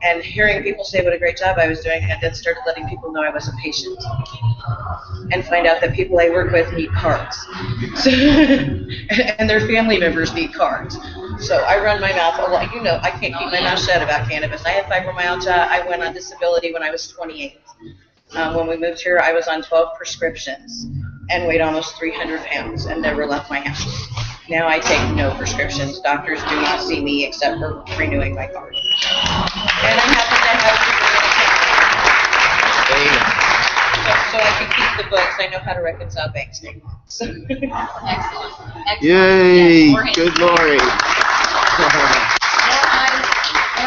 and hearing people say what a great job I was doing, I then started letting people know I was a patient and find out that people I work with need cards. So, and their family members need cards. So I run my mouth a lot. You know, I can't keep my mouth shut about cannabis. I have fibromyalgia. I went on disability when I was 28. When we moved here, I was on 12 prescriptions and weighed almost 300 pounds and never left my house. Now I take no prescriptions. Doctors do not see me except for renewing my card. And I happen to have so I can keep the books. I know how to reconcile bank statements. Excellent. Excellent. Yay, Yes, good Lori. More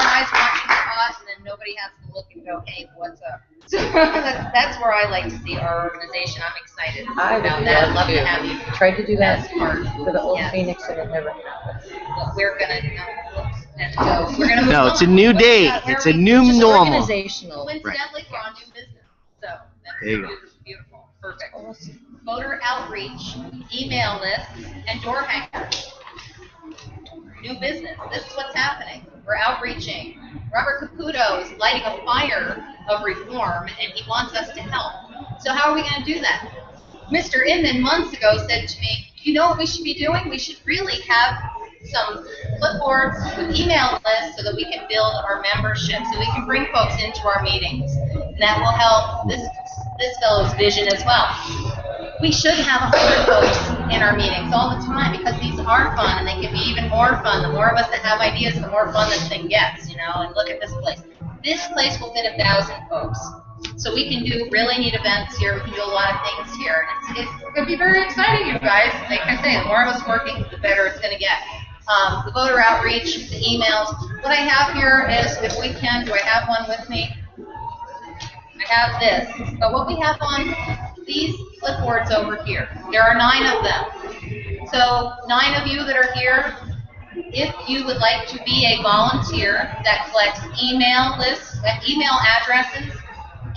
eyes watching the pot, and then nobody has to look and go, hey, what's up? So that's where I like to see our organization. I'm excited about that. I'd love to have you. Tried to do that as part. for the old Yes. Phoenix and it never happened. But we're gonna go. We're gonna move No, on. it's a new What's day. that? Where It's are a we? new Just normal. Organizational. Coincidentally, we're on new business. So that's There you go. beautiful. Perfect. Voter outreach, email lists, and door hangers. New business. This is what's happening. We're outreaching. Robert Caputo is lighting a fire of reform, and he wants us to help. So how are we going to do that? Mr. Inman months ago said to me, you know what we should be doing? We should really have some clipboards with email lists so that we can build our membership, so we can bring folks into our meetings. And that will help this fellow's vision as well. We should have 100 folks in our meetings all the time because these are fun and they can be even more fun. The more of us that have ideas, the more fun this thing gets, you know, and look at this place. This place will fit 1,000 folks. So we can do really neat events here. We can do a lot of things here. It's going to be very exciting, you guys. Like I say, the more of us working, the better it's going to get. The voter outreach, the emails. What I have here is, if we can, do I have one with me? I have this. But what we have on these clipboards over here, there are 9 of them. So 9 of you that are here, if you would like to be a volunteer that collects email lists, email addresses,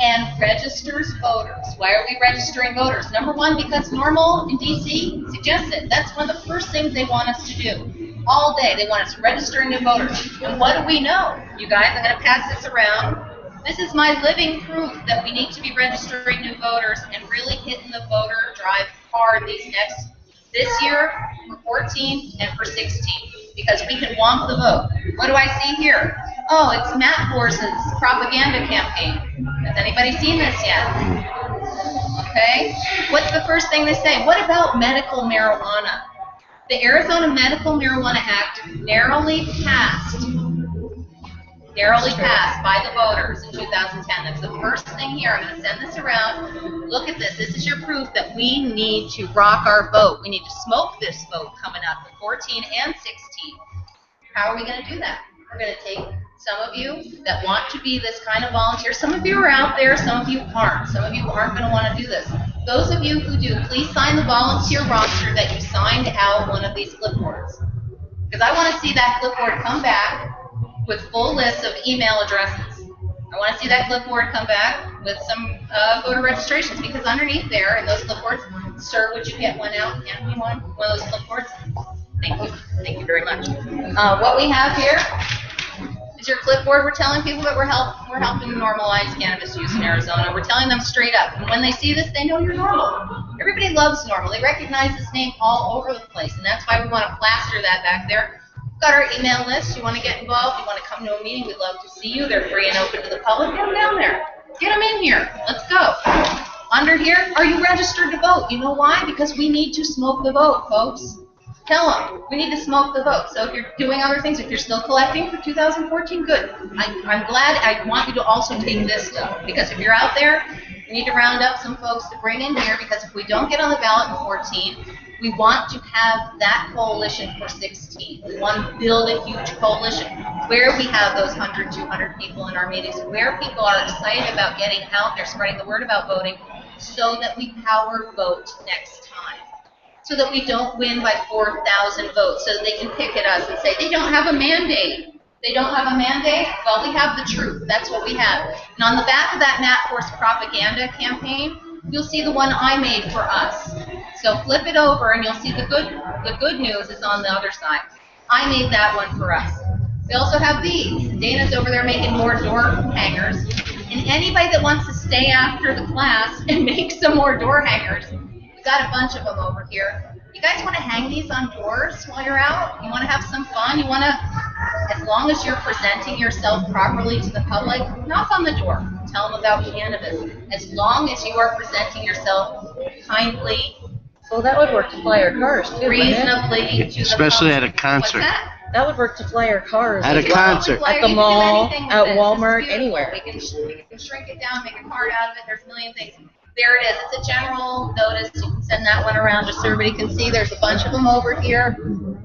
and registers voters. Why are we registering voters? Number one, because Norml in DC suggests it. That's one of the first things they want us to do. All day, they want us registering new voters. And what do we know? You guys, I'm going to pass this around. This is my living proof that we need to be registering new voters and really hitting the voter drive hard this year, for 14 and for 16, because we can womp the vote. What do I see here? Oh, it's Matt Force's propaganda campaign. Has anybody seen this yet? Okay. What's the first thing they say? What about medical marijuana? The Arizona Medical Marijuana Act narrowly passed by the voters in 2010. That's the first thing here. I'm going to send this around. Look at this. This is your proof that we need to rock our vote. We need to smoke this vote coming up, 14 and 16. How are we going to do that? We're going to take some of you that want to be this kind of volunteer. Some of you are out there, some of you aren't. Some of you aren't going to want to do this. Those of you who do, please sign the volunteer roster that you signed out one of these clipboards. Because I want to see that clipboard come back with full lists of email addresses. I want to see that clipboard come back with some voter registrations, because underneath there in those clipboards, sir, would you get one out? Hand me one of those clipboards. Thank you. Thank you very much. What we have here is your clipboard. We're telling people that we're helping normalize cannabis use in Arizona. We're telling them straight up. And when they see this, they know you're Norml. Everybody loves Norml. They recognize this name all over the place, and that's why we want to plaster that back there. We've got our email list. You want to get involved? You want to come to a meeting? We'd love to see you. They're free and open to the public. Get them down there. Get them in here. Let's go. Under here, are you registered to vote? You know why? Because we need to smoke the vote, folks. Tell them, we need to smoke the vote. So if you're doing other things, if you're still collecting for 2014, good. I'm glad. I want you to also take this stuff, because if you're out there, we need to round up some folks to bring in here, because if we don't get on the ballot in 14, we want to have that coalition for 16. We want to build a huge coalition where we have those 100, 200 people in our meetings, where people are excited about getting out there, spreading the word about voting, so that we power vote next time. So that we don't win by 4,000 votes, so that they can pick at us and say, they don't have a mandate. They don't have a mandate? Well, we have the truth. That's what we have. And on the back of that Matt Force propaganda campaign, you'll see the one I made for us. So flip it over and you'll see the good news is on the other side. I made that one for us. We also have these. Dana's over there making more door hangers. And anybody that wants to stay after the class and make some more door hangers, got a bunch of them over here. You guys want to hang these on doors while you're out? You want to have some fun? You want to, as long as you're presenting yourself properly to the public, knock on the door. Tell them about cannabis. As long as you are presenting yourself kindly. Well, that would work to fly our cars, too. Reasonably. Especially at a concert. What's that? That would work to fly our cars. At a concert. At the mall, at Walmart, anywhere. We can shrink it down, make a card out of it. There's a million things. There it is. It's a general notice. You can send that one around just so everybody can see. There's a bunch of them over here.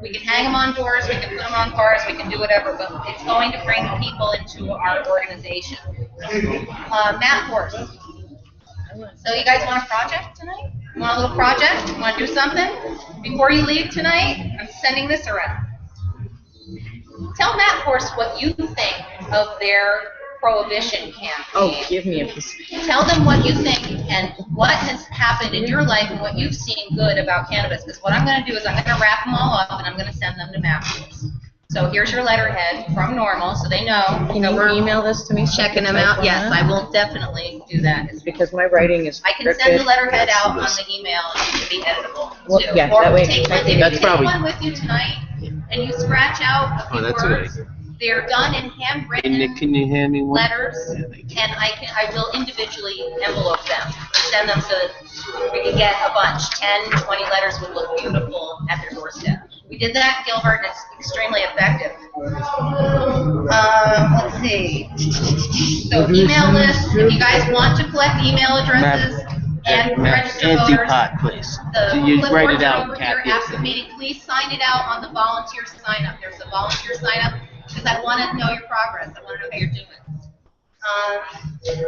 We can hang them on doors. We can put them on cars. We can do whatever. But it's going to bring people into our organization. Matt Force. So you guys want a project tonight? You want a little project? You want to do something? Before you leave tonight, I'm sending this around. Tell Matt Force what you think of their prohibition campaign. Oh, give me a piece. Tell them what you think and what has happened in your life and what you've seen good about cannabis. Because what I'm going to do is I'm going to wrap them all up and I'm going to send them to Matt Force. So here's your letterhead from Norml, so they know. Can you email this to me? Checking them out. Yes, I will definitely do that. It's because my writing is I can send the letterhead out on the email and it can be editable well, too. Yeah, or that way take one, if if that's you take probably one with you tonight and you scratch out a few words. They're done in handwritten Can you hand me one? letters, and I will individually envelope them, send them so that we can get a bunch. 10, 20 letters would look beautiful at their doorstep. We did that in Gilbert, and it's extremely effective. Let's see. So email list. If you guys want to collect email addresses and register voters, please. the You write clipboards it out, are over here Kathy. after the meeting. Please sign it out on the volunteer sign up. There's a volunteer sign up. Because I want to know your progress. I want to know how you're doing.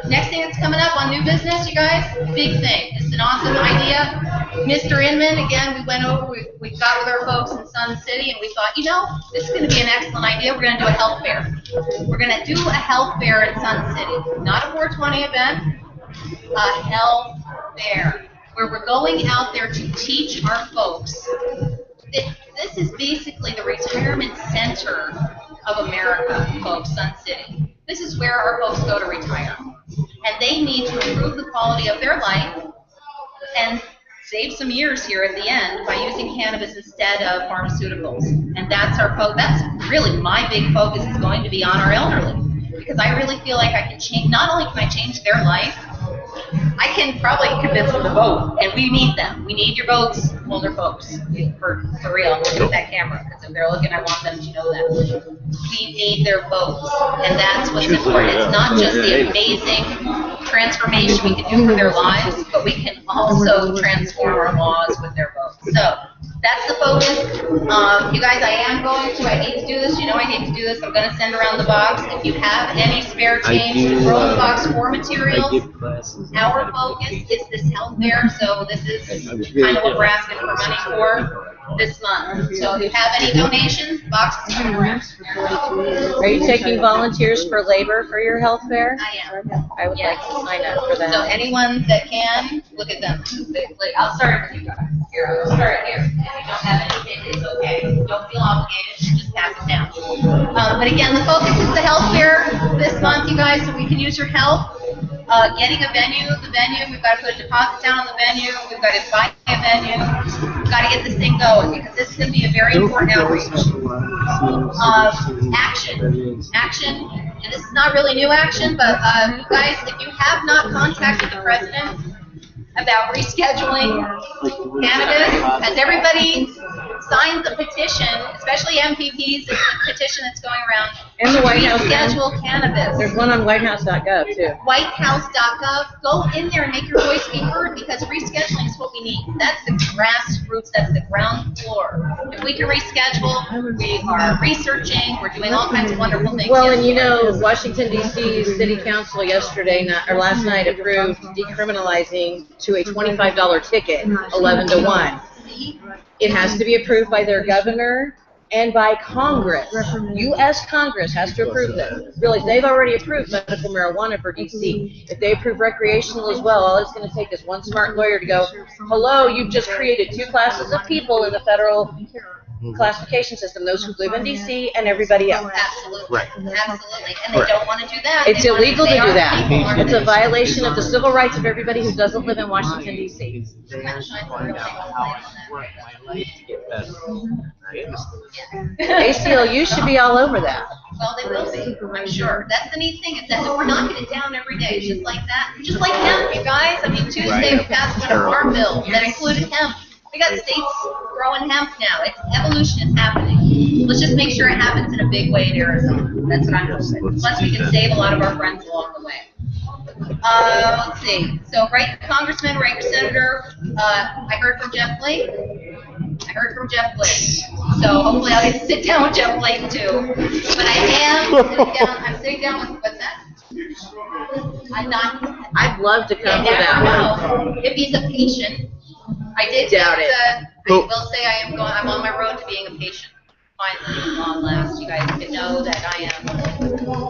Next thing that's coming up on new business, you guys, big thing. It's an awesome idea. Mr. Inman, again, we went over, we got with our folks in Sun City, and we thought, you know, this is going to be an excellent idea. We're going to do a health fair. We're going to do a health fair in Sun City. Not a 420 event, a health fair, where we're going out there to teach our folks. This is basically the retirement center of America, folks, Sun City. This is where our folks go to retire. And they need to improve the quality of their life and save some years here at the end by using cannabis instead of pharmaceuticals. And that's our that's really my big focus is going to be on our elderly. Because I really feel like I can change, not only can I change their life, I can probably convince them to vote, and we need them. We need your votes, older folks, for real. Look at that camera, because if they're looking, I want them to know that. We need their votes, and that's what's important. It's not just the amazing transformation we can do for their lives, but we can also transform our laws with their votes. So That's the focus. You guys, I am going to, I hate to do this, you know I hate to do this, I'm going to send around the box. If you have any spare change to throw in the box for materials, our focus is this health fair, so this is kind of what we're asking for money for this month. So if you have any donations, the box is coming around. Are you taking volunteers for labor for your health fair? I am. I would like to sign up for that. So anyone that can, look at them. I'll start with you guys. Here, I'll start here. If you don't have anything, it's okay. Don't feel obligated. Just pass it down. But again, the focus is the health fair this month, you guys, so we can use your help. Getting a venue, we've got to put a deposit down on the venue. We've got to buy a venue. We've got to get this thing going because this is going to be a very important outreach. Action, and this is not really new action, but you guys, if you have not contacted the president about rescheduling cannabis, has everybody signed the petition, especially MPPs, the petition that's going around, and the White House reschedule cannabis. There's one on whitehouse.gov too. Whitehouse.gov. Go in there and make your voice be heard because rescheduling is what we need. That's the grassroots. That's the ground floor. If we can reschedule, we are researching. We're doing all kinds of wonderful things. Well, and you know, Washington D.C. City Council yesterday or last night approved decriminalizing to a $25 ticket, 11 to 1. It has to be approved by their governor and by Congress. U.S. Congress has to approve this. Really, they've already approved medical marijuana for D.C. If they approve recreational as well, all it's going to take is one smart lawyer to go, hello, you've just created two classes of people in the federal classification system, those who live in D.C. and everybody else. Absolutely. Right. Absolutely. And they don't want to do that. It's illegal to do that. It's a violation of the civil rights of everybody who doesn't live in Washington, D.C. ACLU should be all over that. Well, they will be, I'm sure. That's the neat thing is that we're knocking it down every day, just like that. Just like hemp, you guys. I mean, Tuesday we passed one of our bills that included hemp. We got states growing hemp now. Evolution is happening. Let's just make sure it happens in a big way in Arizona. That's what I'm hoping. Plus, we can save a lot of our friends along the way. Let's see. So, right, Congressman, right, Senator. I heard from Jeff Blake. So hopefully I'll get to sit down with Jeff Blake too. But I'm sitting down with, what's that? I'm not. I'd love to come to that one. If he's a patient. I did doubt it. I will say I'm on my road to being a patient. Finally, long last, you guys can know that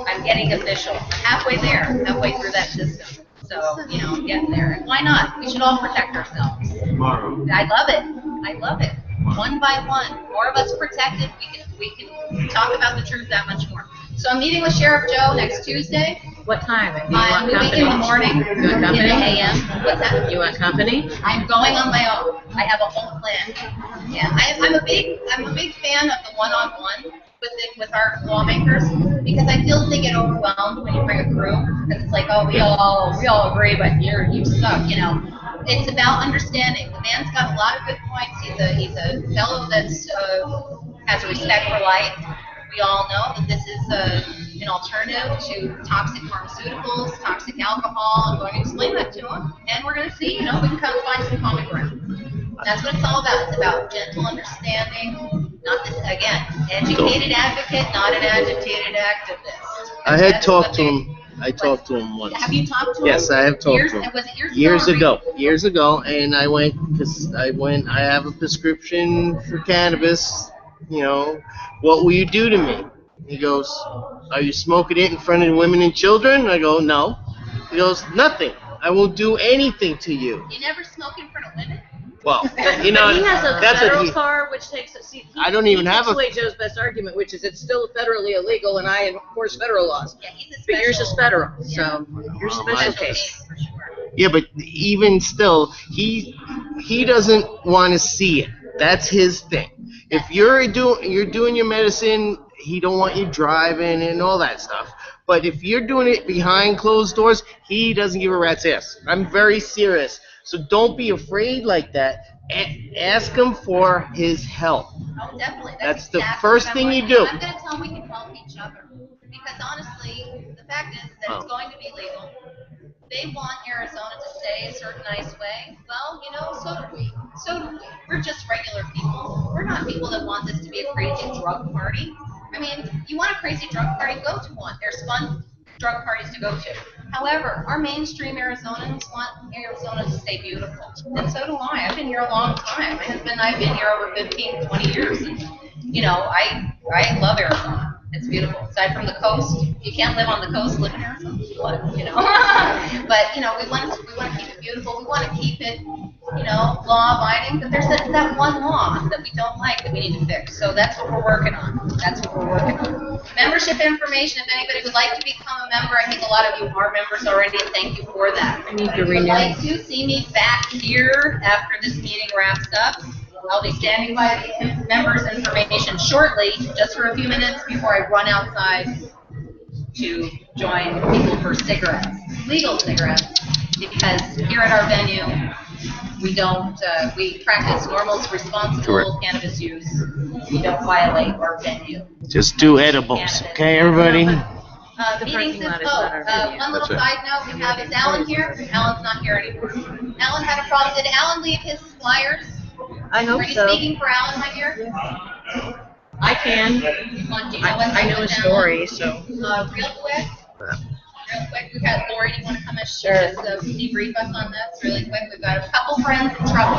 I'm getting official. I'm halfway there, halfway through that system. So, you know, I'm getting there. And why not? We should all protect ourselves. I love it. One by one. More of us protected, we can talk about the truth that much more. So I'm meeting with Sheriff Joe next Tuesday. What time? I'm moving in the morning. You want company? In the AM. What's that? You want company? I'm going on my own. I have a whole plan. Yeah, I'm a big fan of the one-on-one with our lawmakers because I feel they get overwhelmed when you bring a crew because it's like, oh, we all agree, but you suck, you know. It's about understanding. The man's got a lot of good points. He's a fellow that's has a respect for life. We all know that this is an alternative to toxic pharmaceuticals, toxic alcohol. I'm going to explain that to him, and we're going to see, you know, if we can come find some common ground. That's what it's all about. It's about gentle understanding, not this, again, educated advocate, not an agitated activist. I had talked to him. I talked to him once. Have you talked to him? Yes, I have talked to him. Was it years ago? Years ago, and I went, I have a prescription for cannabis, you know, what will you do to me? He goes, are you smoking it in front of women and children? I go, no. He goes, nothing. I won't do anything to you. You never smoke in front of women? Well, you know, he has a that's federal car, which takes. I don't even have a. Joe's best argument, which is it's still federally illegal, and I enforce federal laws. Yeah, he's a special, but yours is federal, yeah. So you're a special case. For sure. Yeah, but even still, he doesn't want to see it. That's his thing. If you're doing your medicine, he don't want you driving and all that stuff. But if you're doing it behind closed doors, he doesn't give a rat's ass. I'm very serious. So don't be afraid like that. Ask him for his help. Oh, definitely. That's exactly the first thing you do. I'm going to tell him we can help each other. Because honestly, the fact is that it's going to be legal. they want Arizona to stay a certain nice way, well, so do we. So do we. We're just regular people. We're not people that want this to be a crazy drug party. I mean, you want a crazy drug party, go to one. There's fun drug parties to go to. However, our mainstream Arizonans want Arizona to stay beautiful. And so do I. I've been here a long time. My husband and I have been here over 15, 20 years. And, I love Arizona. It's beautiful. Aside from the coast, you can't live on the coast, live in Arizona. But, we want to keep it beautiful. We want to keep it, law-abiding. But there's that one law that we don't like that we need to fix. So that's what we're working on. Membership information, if anybody would like to become a member, I think a lot of you are members already, and thank you for that. I need to If you would renew. like to see me back here after this meeting wraps up, I'll be standing by the members' information shortly, just for a few minutes before I run outside to join people for cigarettes, legal cigarettes, because here at our venue, we don't, we practice Norml's responsible cannabis use. We don't violate our venue. Just do edibles, okay, everybody? The meeting says, one little side note we have is Alan here. Alan's not here anymore. Alan had a problem. Did Alan leave his flyers? I hope Are you so. speaking for Alan, my dear? I can. I know his story, so. Real quick, we had Lori, do you want to come and just debrief us on this really quick? We've got a couple friends in trouble.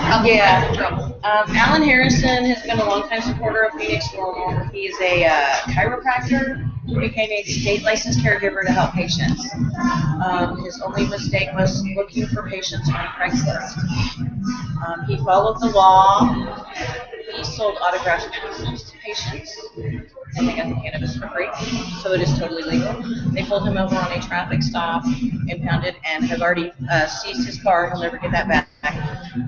Alan Harrison has been a longtime supporter of Phoenix Norml. He's a chiropractor who became a state licensed caregiver to help patients. His only mistake was looking for patients on Craigslist. He followed the law. He sold autographed pencils to patients, and they got the cannabis for free, so it is totally legal. They pulled him over on a traffic stop, impounded, and have already seized his car. He'll never get that back.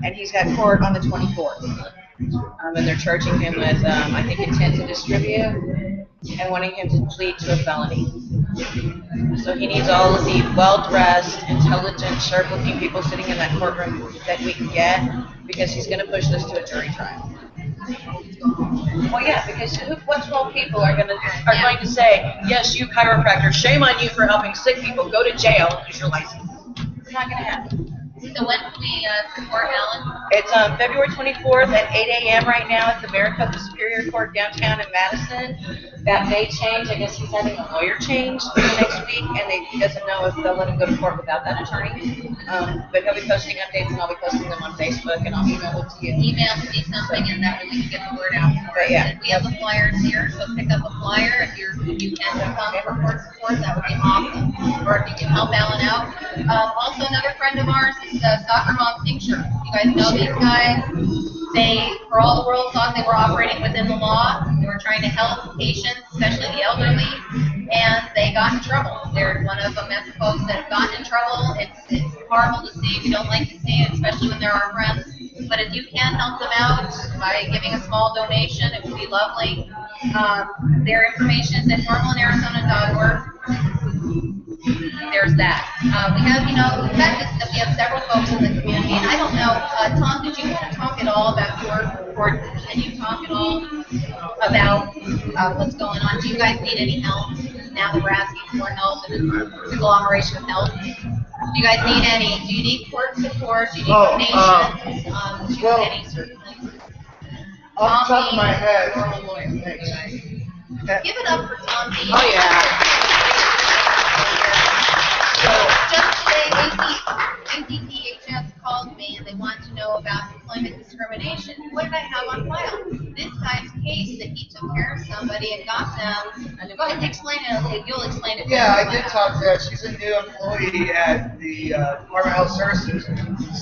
And he's got court on the 24th. And they're charging him with, I think, intent to distribute and wanting him to plead to a felony. So he needs all of the well-dressed, intelligent, sharp-looking people sitting in that courtroom that we can get, because he's going to push this to a jury trial. Well, yeah, because what 12 people are going to say, yes, you chiropractor, shame on you for helping sick people, go to jail and lose your license? It's not going to happen. So when can we support Alan? It's February 24th at 8 a.m. right now at the Maricopa Superior Court downtown in Madison. That may change. I guess he's having a lawyer change for the next week, and he doesn't know if they'll let him go to court without that attorney. But he'll be posting updates, and I'll be posting them on Facebook, and I'll email them to you. Email me something, and that way we can get the word out for it. Yeah. We have the flyers here, so pick up a flyer. If you can come for court support, that would be awesome. Or if you can help Alan out. Also, another friend of ours is Soccer Mom Tincture. You guys know these guys. They, for all the world, thought they were operating within the law. They were trying to help patients, especially the elderly, and they got in trouble. They're one of the meth folks that got in trouble. It's horrible to see. We don't like to see it, especially when they're our friends. But if you can help them out by giving a small donation, it would be lovely. Their information is at normlainarizona.org. There's that. We have, the fact that we have several folks in the community, and I don't know, Tom, did you want to talk at all about your report? Can you talk at all about what's going on? Do you guys need any help now that we're asking for help and conglomeration of help? Do you guys need any? Do you need court support? Do you need donations? Do you need any certain things? Off the top of my head. Normal lawyer. Give it up for Tom B. Oh, yeah. So just today, ADPHS called me and they want to know about employment discrimination. What did I have on file? This guy's case that he took care of somebody and got them. Go ahead and explain it. You'll explain it. Yeah, I did talk to her. She's a new employee at the Department of Health Services.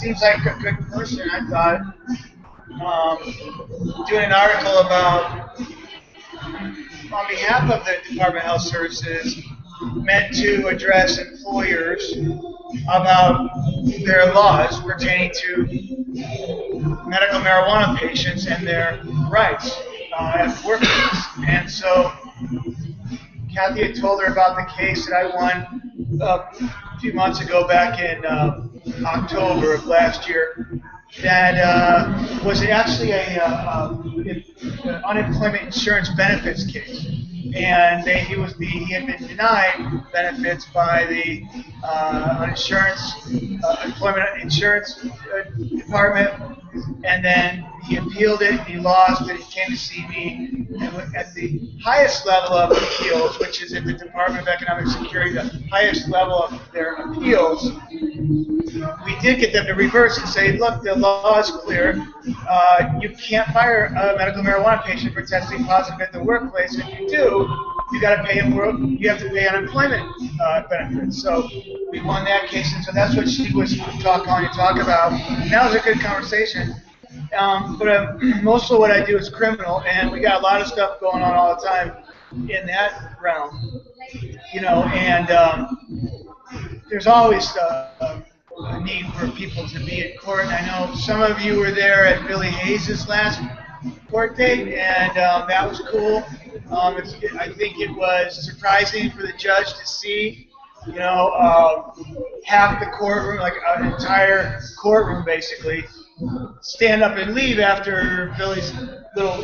Seems like a good person, I thought. Doing an article about, on behalf of the Department of Health Services, meant to address employers about their laws pertaining to medical marijuana patients and their rights at workplace. And so Kathy had told her about the case that I won a few months ago back in October of last year. That was actually an unemployment insurance benefits case. and he had been denied benefits by the employment insurance department, and then he appealed it, he lost it, he came to see me, and at the highest level of appeals, which is in the Department of Economic Security, the highest level of their appeals, we did get them to reverse and say, look, the law is clear. You can't fire a medical marijuana patient for testing positive at the workplace. If you do, you got to pay him. You have to pay unemployment benefits. So we won that case, and so that's what she was calling to talk about. And that was a good conversation. But most of what I do is criminal, and we got a lot of stuff going on all the time in that realm. And there's always a need for people to be in court. And I know some of you were there at Billy Hayes' last court date, and that was cool. I think it was surprising for the judge to see, half the courtroom, like an entire courtroom basically, stand up and leave after Billy's little.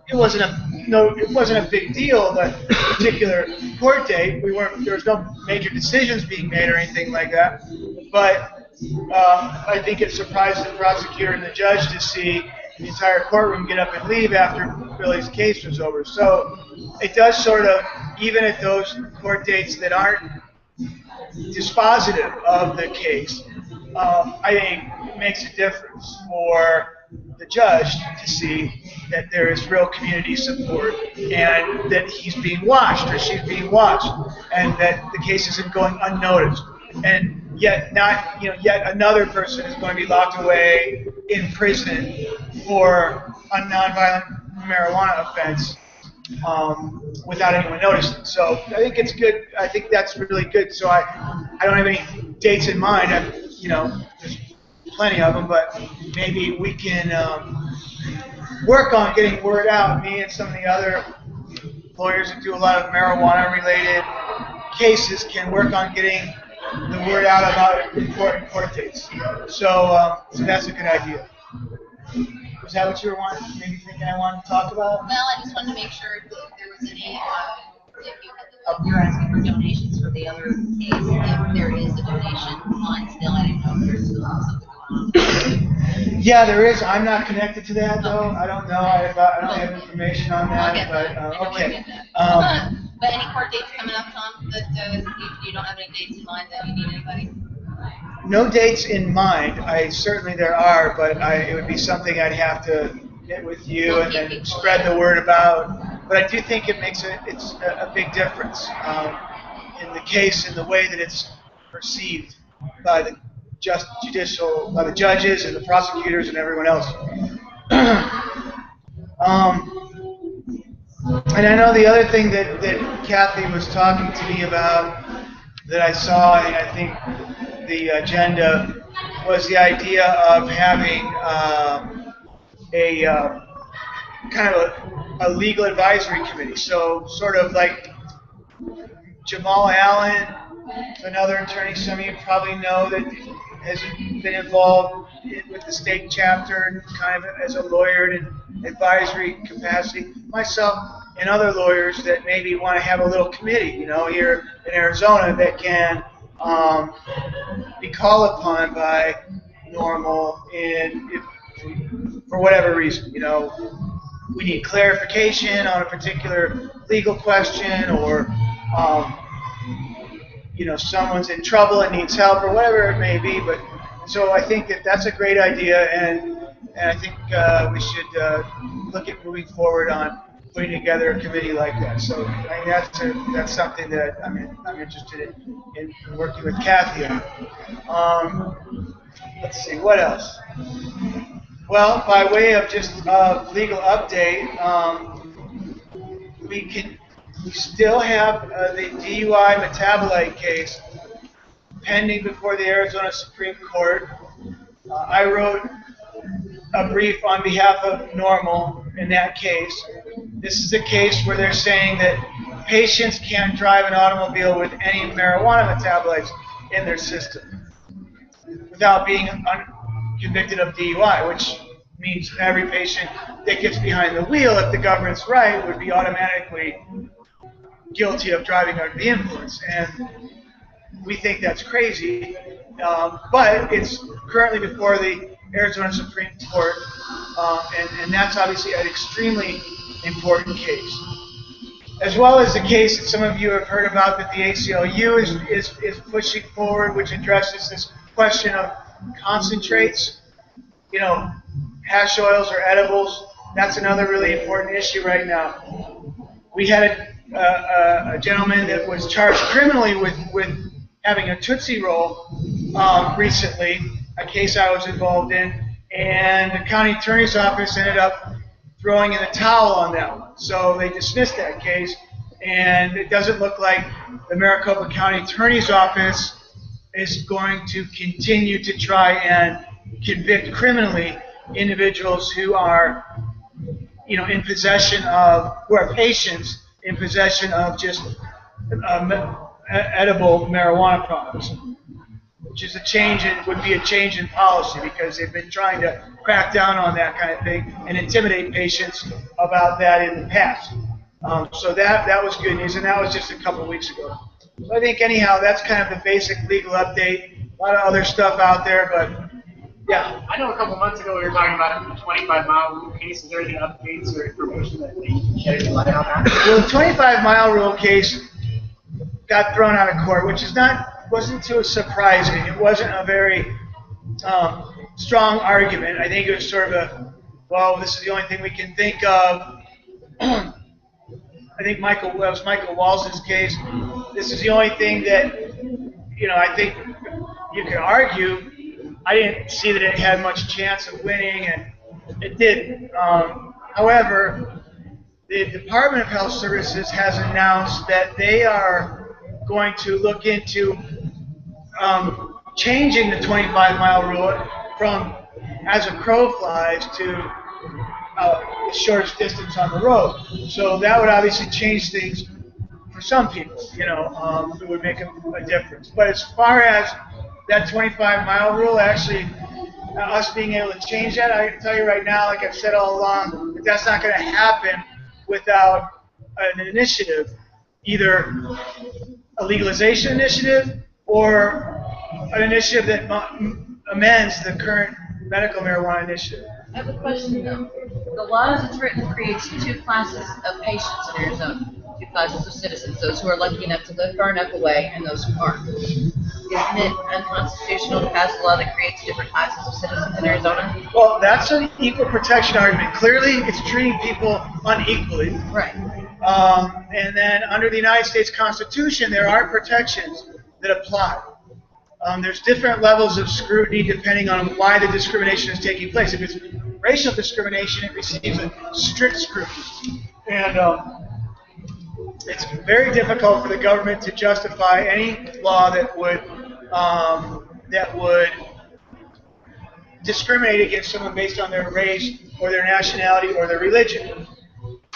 It wasn't a big deal, that particular court date. There was no major decisions being made or anything like that. But I think it surprised the prosecutor and the judge to see the entire courtroom get up and leave after Billy's case was over. So it does sort of, even at those court dates that aren't dispositive of the case, I think it makes a difference for the judge to see that there is real community support and that he's being watched or she's being watched, and that the case isn't going unnoticed. And yet another person is going to be locked away in prison for a nonviolent marijuana offense without anyone noticing. So I think it's good. I think that's really good. So I don't have any dates in mind. There's plenty of them, but maybe we can work on getting word out. Me and some of the other lawyers who do a lot of marijuana-related cases can work on getting the word out about important court dates. So that's a good idea. Was that what you were maybe thinking I wanted to talk about? Well, I just wanted to make sure if there was any, you're asking for donations for the other case. If there is a donation line still, I didn't know if there's still something going on. Yeah, there is. I'm not connected to that, though. I don't know. I don't have information on that. But okay. But any court dates coming up, Tom, that you don't have any dates in mind that you need anybody? No dates in mind. Certainly there are, but it would be something I'd have to get with you and then spread the word about. But I do think it's a big difference in the case, in the way that it's perceived by the by the judges and the prosecutors and everyone else. And I know the other thing that Kathy was talking to me about that I saw, and I think the agenda, was the idea of having a kind of a legal advisory committee. So sort of like Jamal Allen, another attorney some of you probably know, that has been involved with the state chapter kind of as a lawyer in an advisory capacity. Myself and other lawyers that maybe want to have a little committee, here in Arizona that can be called upon by Norml for whatever reason. We need clarification on a particular legal question, or someone's in trouble and needs help, or whatever it may be. But so I think that's a great idea, and I think we should look at moving forward on putting together a committee like that. So I think that's something that I'm interested in working with Kathy on. Let's see, what else? Well, by way of just legal update, we still have the DUI metabolite case pending before the Arizona Supreme Court. I wrote a brief on behalf of Norml in that case. This is a case where they're saying that patients can't drive an automobile with any marijuana metabolites in their system without being convicted of DUI, which means every patient that gets behind the wheel, if the government's right, would be automatically guilty of driving under the influence. And we think that's crazy, but it's currently before the Arizona Supreme Court, and that's obviously an extremely important case. As well as the case that some of you have heard about that the ACLU is pushing forward, which addresses this question of concentrates, hash oils or edibles. That's another really important issue right now. We had a gentleman that was charged criminally with having a Tootsie Roll recently, a case I was involved in, and the county attorney's office ended up throwing in the towel on that one. So they dismissed that case, and it doesn't look like the Maricopa County Attorney's Office is going to continue to try and convict criminally individuals who are, in possession of, who are patients in possession of just edible marijuana products, which is would be a change in policy, because they've been trying to crack down on that kind of thing and intimidate patients about that in the past. So that was good news, and that was just a couple weeks ago. So I think anyhow, that's kind of the basic legal update. A lot of other stuff out there, but yeah. I know a couple months ago we were talking about the 25-mile rule case. Is there any updates or information that you can shed any light on that? Well, the 25-mile rule case got thrown out of court, which wasn't too surprising. It wasn't a very strong argument. I think it was sort of this is the only thing we can think of. I think that was Michael Walz's case. This is the only thing that, I think you can argue. I didn't see that it had much chance of winning, and it didn't. However, the Department of Health Services has announced that they are going to look into changing the 25-mile rule from as a crow flies to the shortest distance on the road. So that would obviously change things for some people, it would make a difference. But as far as that 25-mile rule, actually, us being able to change that, I can tell you right now, like I've said all along, that that's not going to happen without an initiative, either a legalization initiative or an initiative that amends the current medical marijuana initiative. I have a question though. The law as it's written creates two classes of patients in Arizona, two classes of citizens, those who are lucky enough to live far enough away and those who aren't. Isn't it unconstitutional to pass a law that creates different classes of citizens in Arizona? Well, that's an equal protection argument. Clearly, it's treating people unequally. Right. And then under the United States Constitution, there are protections that apply. There's different levels of scrutiny depending on why the discrimination is taking place. If it's racial discrimination, it receives a strict scrutiny. And it's very difficult for the government to justify any law that would discriminate against someone based on their race or their nationality or their religion.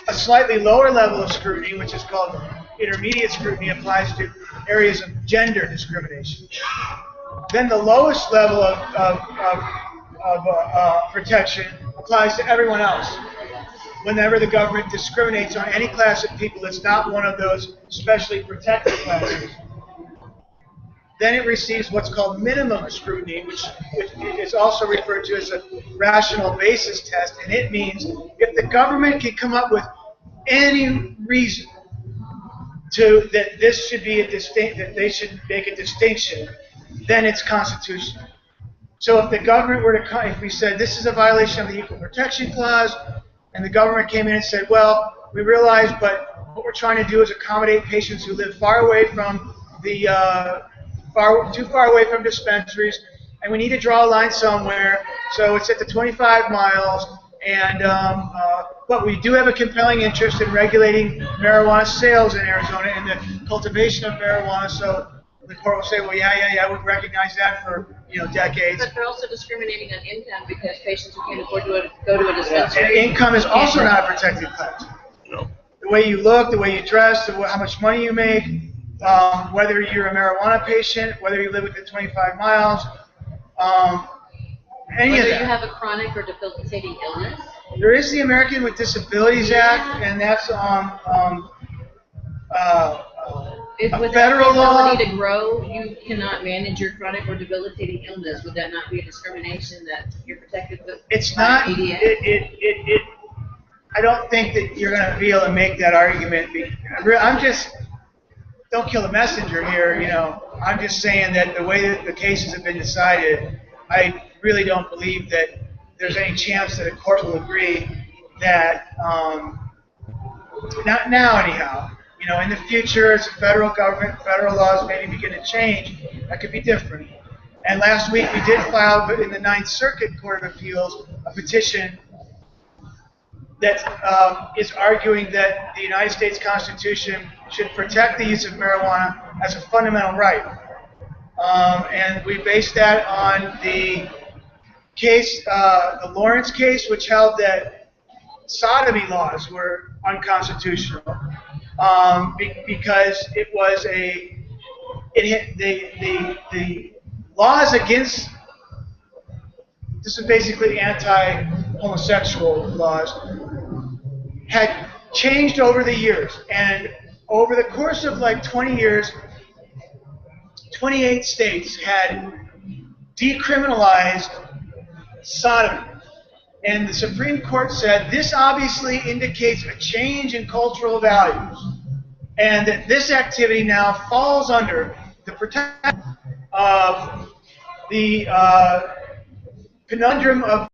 A slightly lower level of scrutiny, which is called intermediate scrutiny, applies to areas of gender discrimination. Then the lowest level of protection applies to everyone else. Whenever the government discriminates on any class of people that's not one of those specially protected classes, then it receives what's called minimum scrutiny, which is also referred to as a rational basis test, and it means if the government can come up with any reason that this should be that they should make a distinction, then it's constitutional. So if the government were to, if we said this is a violation of the Equal Protection Clause, and the government came in and said, well, we realize, but what we're trying to do is accommodate patients who live far away from too far away from dispensaries, and we need to draw a line somewhere, so it's at the 25 miles, and but we do have a compelling interest in regulating marijuana sales in Arizona and the cultivation of marijuana, so the court will say, well, yeah, we recognize that for decades. But they're also discriminating on income because patients who can't afford to go to a dispensary. And income is also not a protected class. No. The way you look, the way you dress, how much money you make, whether you're a marijuana patient, whether you live within 25 miles, any whether of that. You have a chronic or debilitating illness. There is the American with Disabilities Act, and that's If a without federal the law. ability to grow, you cannot manage your chronic or debilitating illness. Would that not be a discrimination that you're protected with? It's by not. ADA? I don't think that you're going to be able to make that argument. I'm just don't kill the messenger here. You know, I'm just saying that the way that the cases have been decided, I really don't believe that there's any chance that a court will agree that. Not now, anyhow. You know, in the future, as the federal government, federal laws maybe begin to change, that could be different. And last week we did file in the Ninth Circuit Court of Appeals a petition that is arguing that the United States Constitution should protect the use of marijuana as a fundamental right. And we based that on the case, the Lawrence case, which held that sodomy laws were unconstitutional because it was the laws against, this is basically anti-homosexual laws, had changed over the years. And over the course of like 20 years, 28 states had decriminalized sodomy. And the Supreme Court said this obviously indicates a change in cultural values, and that this activity now falls under the protection of the conundrum of